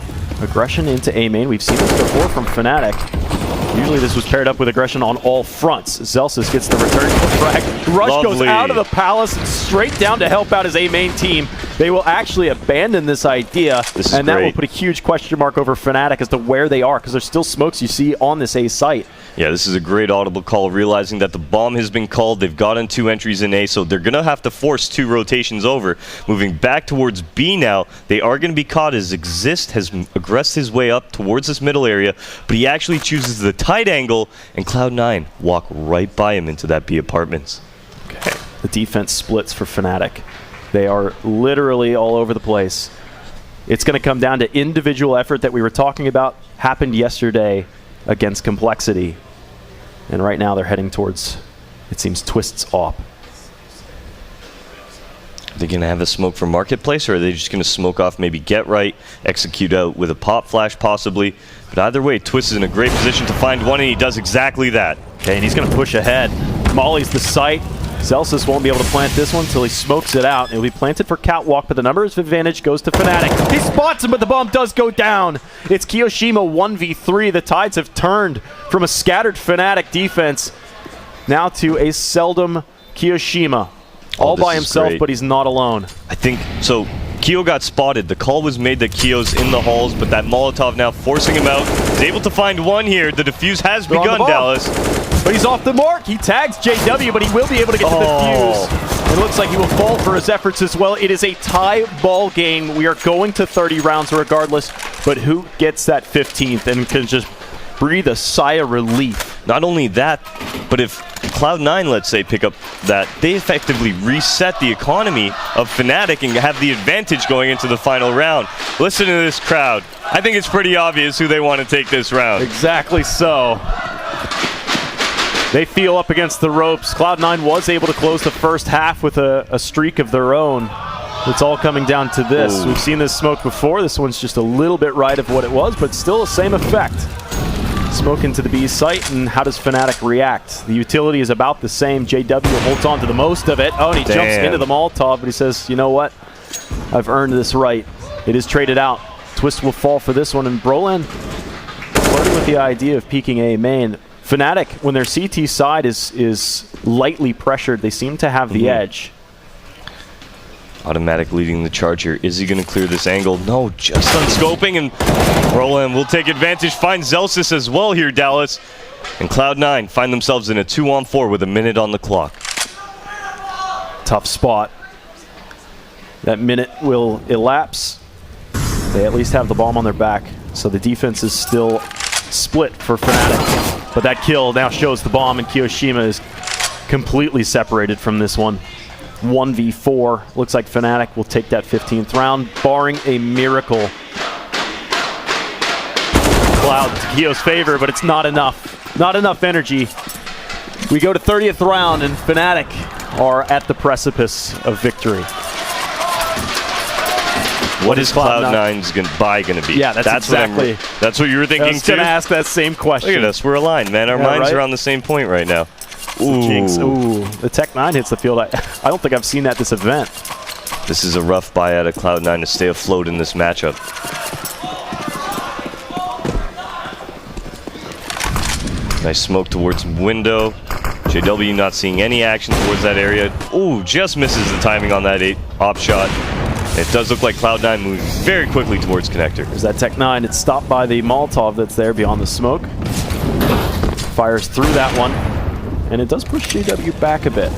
Aggression into A main. We've seen this before from Fnatic. Usually this was paired up with aggression on all fronts. Zelsis gets the return frag. Rush goes out of the palace and straight down to help out his A main team. They will actually abandon this idea, and that will put a huge question mark over Fnatic as to where they are, because there's still smokes you see on this A site. Yeah, this is a great audible call, realizing that the bomb has been called. They've gotten 2 entries in A, so they're going to have to force 2 rotations over. Moving back towards B now, they are going to be caught as Exist has aggressed his way up towards this middle area, but he actually chooses the tight angle, and Cloud9 walk right by him into that B apartments. Okay, the defense splits for Fnatic. They are literally all over the place. It's going to come down to individual effort that we were talking about, happened yesterday against Complexity. And right now they're heading towards, it seems, Twist's op. Are they going to have a smoke for Marketplace, or are they just going to smoke off maybe Get Right, execute out with a pop flash possibly? But either way, Twist is in a great position to find one, and he does exactly that. Okay, and he's going to push ahead. Molly's the site. Zelsis won't be able to plant this one until he smokes it out. It'll be planted for Catwalk, but the numbers advantage goes to Fnatic. He spots him, but the bomb does go down. It's Kiyoshima 1v3. The tides have turned from a scattered Fnatic defense now to a seldom Kiyoshima. All by himself, but he's not alone. I think, so Kyo got spotted. The call was made that Kyo's in the halls, but that Molotov now forcing him out. He's able to find one here. The defuse has begun, Dallas. But he's off the mark. He tags JW, but he will be able to get to the defuse. It looks like he will fall for his efforts as well. It is a tie ball game. We are going to 30 rounds regardless, but who gets that 15th and can just breathe a sigh of relief? Not only that, but if Cloud9, let's say, pick up that, they effectively reset the economy of Fnatic and have the advantage going into the final round. Listen to this crowd. I think it's pretty obvious who they want to take this round. Exactly so. They feel up against the ropes. Cloud9 was able to close the first half with a streak of their own. It's all coming down to this. Ooh. We've seen this smoke before. This one's just a little bit right of what it was, but still the same effect. Smoke into the B site, and how does Fnatic react? The utility is about the same. JW holds on to the most of it. Oh, and he jumps into the Molotov, but he says, you know what? I've earned this right. It is traded out. Twist will fall for this one, and Brolan flirting with the idea of peeking A main. Fnatic, when their CT side is lightly pressured, they seem to have the edge. Automatic leading the charge here. Is he going to clear this angle? No, just unscoping, and Roland will take advantage. Finds Zelsis as well here, Dallas. And Cloud9 find themselves in a 2-on-4 with a minute on the clock. Tough spot. That minute will elapse. They at least have the bomb on their back, so the defense is still split for Fnatic. But that kill now shows the bomb, and Kiyoshima is completely separated from this one. 1v4. Looks like Fnatic will take that 15th round, barring a miracle. Cloud to Kio's favor, but it's not enough. Not enough energy. We go to 30th round, and Fnatic are at the precipice of victory. What is Cloud9's buy going to be? Yeah, that's exactly. That's what you were thinking, too? I was going to ask that same question. Look at us. We're aligned, man. Our minds are on the same point right now. Ooh. Jinx. Ooh. The Tech9 hits the field. I don't think I've seen that this event. This is a rough buy out of Cloud9 to stay afloat in this matchup. Nice smoke towards window. JW not seeing any action towards that area. Ooh, just misses the timing on that op shot. It does look like Cloud9 moves very quickly towards connector. There's that Tech9. It's stopped by the Molotov that's there beyond the smoke. Fires through that one. And it does push JW back a bit.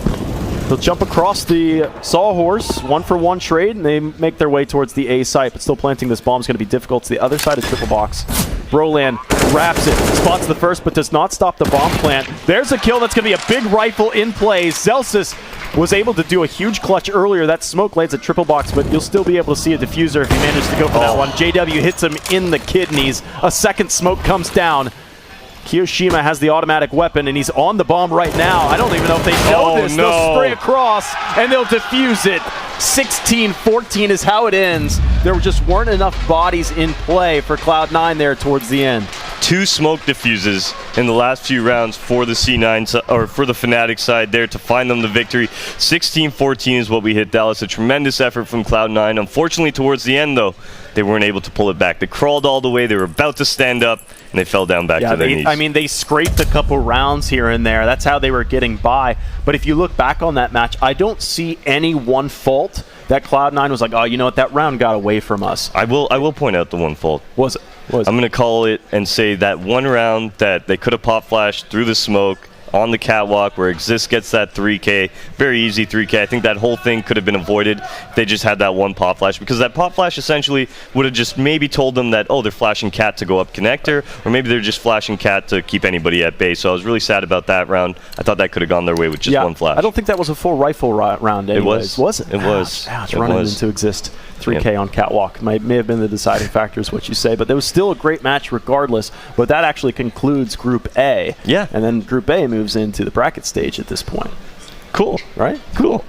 They'll jump across the Sawhorse, 1-for-1 trade, and they make their way towards the A site, but still planting this bomb is going to be difficult. To the other side of triple box. Brolan wraps it, spots the first, but does not stop the bomb plant. There's a kill. That's going to be a big rifle in play. Zelsis was able to do a huge clutch earlier. That smoke lands a triple box, but you'll still be able to see a diffuser if he manages to go for that one. JW hits him in the kidneys. A second smoke comes down. Kiyoshima has the automatic weapon, and he's on the bomb right now. I don't even know if they know this. No. They'll spray across, and they'll defuse it. 16-14 is how it ends. There just weren't enough bodies in play for Cloud9 there towards the end. 2 smoke diffuses in the last few rounds for the C9 or for the Fnatic side there to find them the victory. 16-14 is what we hit, Dallas. A tremendous effort from Cloud9. Unfortunately, towards the end, though, they weren't able to pull it back. They crawled all the way. They were about to stand up, and they fell down back to their knees. I mean, they scraped a couple rounds here and there. That's how they were getting by. But if you look back on that match, I don't see any one fault that Cloud9 was like, oh, you know what, that round got away from us. I will point out the one fault. Was it? I'm going to call it and say that one round that they could have pop flashed through the smoke on the catwalk where Exist gets that 3K, very easy 3K. I think that whole thing could have been avoided if they just had that one pop flash, because that pop flash essentially would have just maybe told them that, oh, they're flashing cat to go up connector, or maybe they're just flashing cat to keep anybody at base. So I was really sad about that round. I thought that could have gone their way with just one flash. I don't think that was a full rifle round anyways. Was it? It was. Ouch, running into Exist. 3K on catwalk may have been the deciding factor is what you say, but there was still a great match regardless. But that actually concludes Group A. Yeah. And then Group A moves into the bracket stage at this point. Cool. Right? Cool.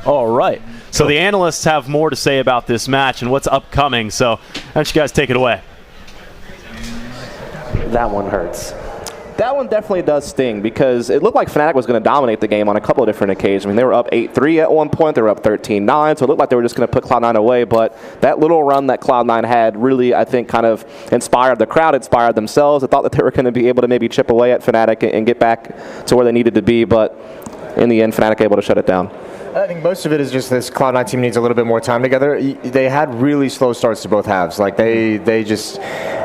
All right. So the analysts have more to say about this match and what's upcoming. So why don't you guys take it away? That one hurts. That one definitely does sting, because it looked like Fnatic was going to dominate the game on a couple of different occasions. I mean, they were up 8-3 at one point. They were up 13-9, so it looked like they were just going to put Cloud9 away. But that little run that Cloud9 had really, I think, kind of inspired the crowd, inspired themselves. I thought that they were going to be able to maybe chip away at Fnatic and get back to where they needed to be. But in the end, Fnatic able to shut it down. I think most of it is just this Cloud9 team needs a little bit more time together. They had really slow starts to both halves. Like they just,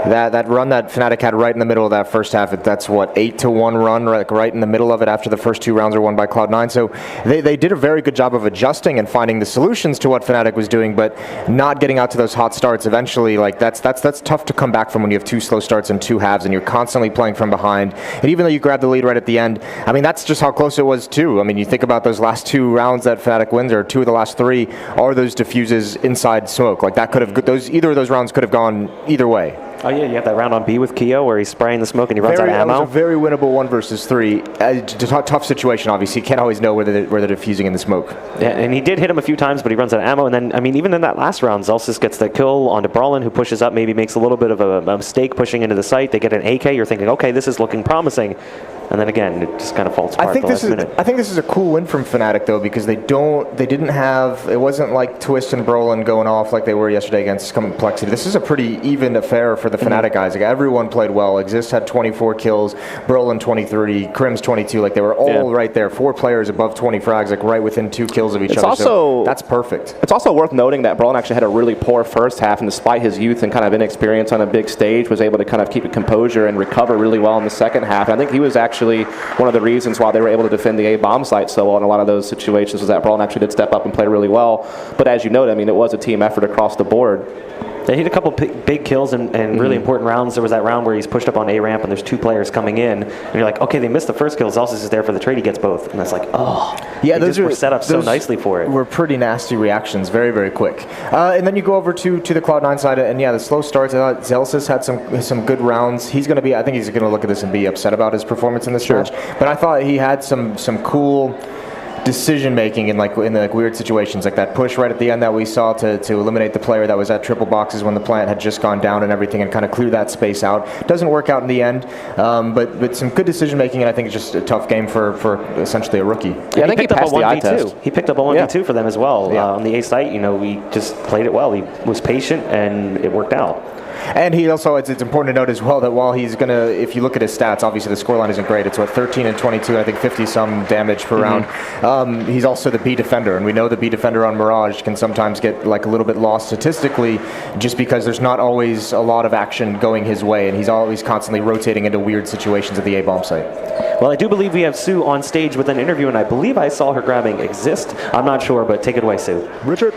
that run that Fnatic had right in the middle of that first half, that's what, 8-1 run, right in the middle of it after the first 2 rounds are won by Cloud9. So they did a very good job of adjusting and finding the solutions to what Fnatic was doing, but not getting out to those hot starts. Eventually, like that's tough to come back from when you have 2 slow starts and 2 halves and you're constantly playing from behind. And even though you grab the lead right at the end, I mean, that's just how close it was too. I mean, you think about those last 2 rounds that Fnatic wins, or 2 of the last 3, are those diffuses inside smoke. Like that could have, either of those rounds could have gone either way. Oh yeah, you have that round on B with Keo where he's spraying the smoke and he runs out of ammo. That was a very winnable 1 versus 3. Tough situation, obviously. You can't always know where they're diffusing in the smoke. Yeah, and he did hit him a few times, but he runs out of ammo. And then, I mean, even in that last round, Zelsis gets the kill onto Brawlin, who pushes up, maybe makes a little bit of a mistake pushing into the site. They get an AK. You're thinking, okay, this is looking promising. And then again, it just kind of falls apart. I think this is a cool win from Fnatic though, because it wasn't like Twist and Brolin going off like they were yesterday against Complexity. This is a pretty even affair for the Fnatic guys. Like everyone played well. Exist had 24 kills, Brolin 23, Crim's 22. Like they were all right there. 4 players above 20 frags, like right within 2 kills of each other. So that's perfect. It's also worth noting that Brolin actually had a really poor first half, and despite his youth and kind of inexperience on a big stage, was able to kind of keep a composure and recover really well in the second half. And I think he was actually one of the reasons why they were able to defend the A bomb site so well in a lot of those situations, was that Brolin actually did step up and play really well. But as you noted, I mean, it was a team effort across the board. They hit a couple big kills and really important rounds. There was that round where he's pushed up on A ramp and there's 2 players coming in, and you're like, okay, they missed the first kill. Zelsis is there for the trade. He gets both, and that's like, oh, yeah, those were set up so nicely for it. Were pretty nasty reactions, very very quick. And then you go over to the Cloud9 side, and yeah, the slow starts. I thought Zelsis had some good rounds. I think he's going to look at this and be upset about his performance in this match. But I thought he had some cool decision making in the weird situations, like that push right at the end that we saw to eliminate the player that was at triple boxes when the plant had just gone down and everything, and kind of clear that space out. Doesn't work out in the end, but some good decision making, and I think it's just a tough game for essentially a rookie. Yeah, I think he passed the eye test. He picked up a 1v2 for them as well. On the A site, we just played it well. He was patient and it worked out. And he also, it's important to note as well that while he's going to, if you look at his stats, obviously the scoreline isn't great. It's what, 13 and 22, and I think 50-some damage per round. He's also the B defender, and we know the B defender on Mirage can sometimes get like a little bit lost statistically just because there's not always a lot of action going his way, and he's always constantly rotating into weird situations at the A-bomb site. Well, I do believe we have Sue on stage with an interview, and I believe I saw her grabbing Exist. I'm not sure, but take it away, Sue. Richard.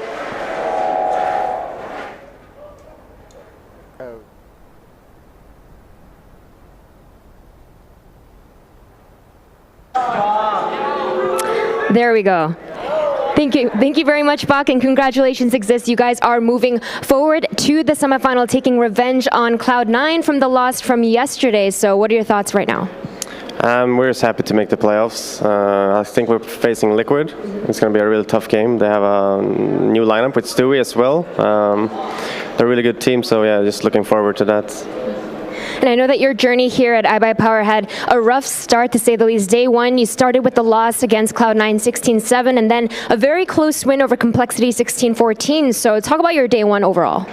There we go. Thank you very much, Bach, and congratulations, Exist. You guys are moving forward to the semifinal, taking revenge on Cloud9 from the loss from yesterday. So what are your thoughts right now? We're just happy to make the playoffs. I think we're facing Liquid. It's going to be a really tough game. They have a new lineup with Stewie as well. They're a really good team, so yeah, just looking forward to that. And I know that your journey here at iBUYPOWER had a rough start, to say the least. Day 1, you started with the loss against Cloud9 16-7, and then a very close win over Complexity 16-14. So talk about your day 1 overall.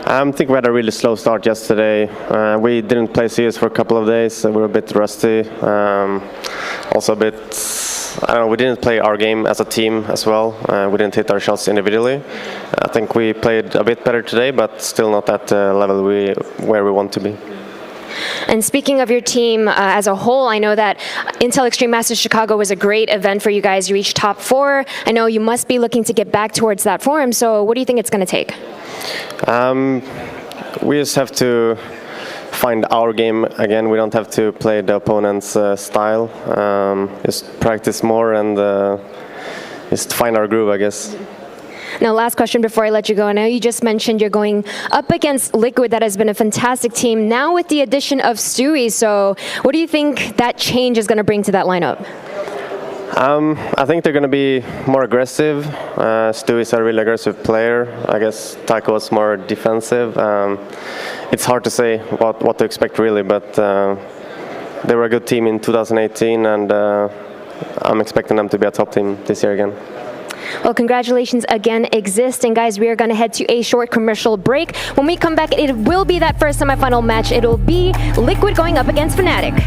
I think we had a really slow start yesterday. We didn't play CS for a couple of days, so we were a bit rusty. Also a bit, I don't know, we didn't play our game as a team as well. We didn't hit our shots individually. I think we played a bit better today, but still not at the level where we want to be. And speaking of your team as a whole, I know that Intel Extreme Masters Chicago was a great event for you guys. You reached top 4. I know you must be looking to get back towards that form. So what do you think it's going to take? We just have to find our game again. We don't have to play the opponent's style. Just practice more and just find our groove, I guess. Now, last question before I let you go. I know you just mentioned you're going up against Liquid. That has been a fantastic team. Now with the addition of Stewie, so what do you think that change is going to bring to that lineup? I think they're going to be more aggressive. Stewie's a really aggressive player. I guess Taco is more defensive. It's hard to say what to expect really, but they were a good team in 2018, and I'm expecting them to be a top team this year again. Well, congratulations again, Exist. And guys, we are going to head to a short commercial break. When we come back, it will be that first semifinal match. It will be Liquid going up against Fnatic.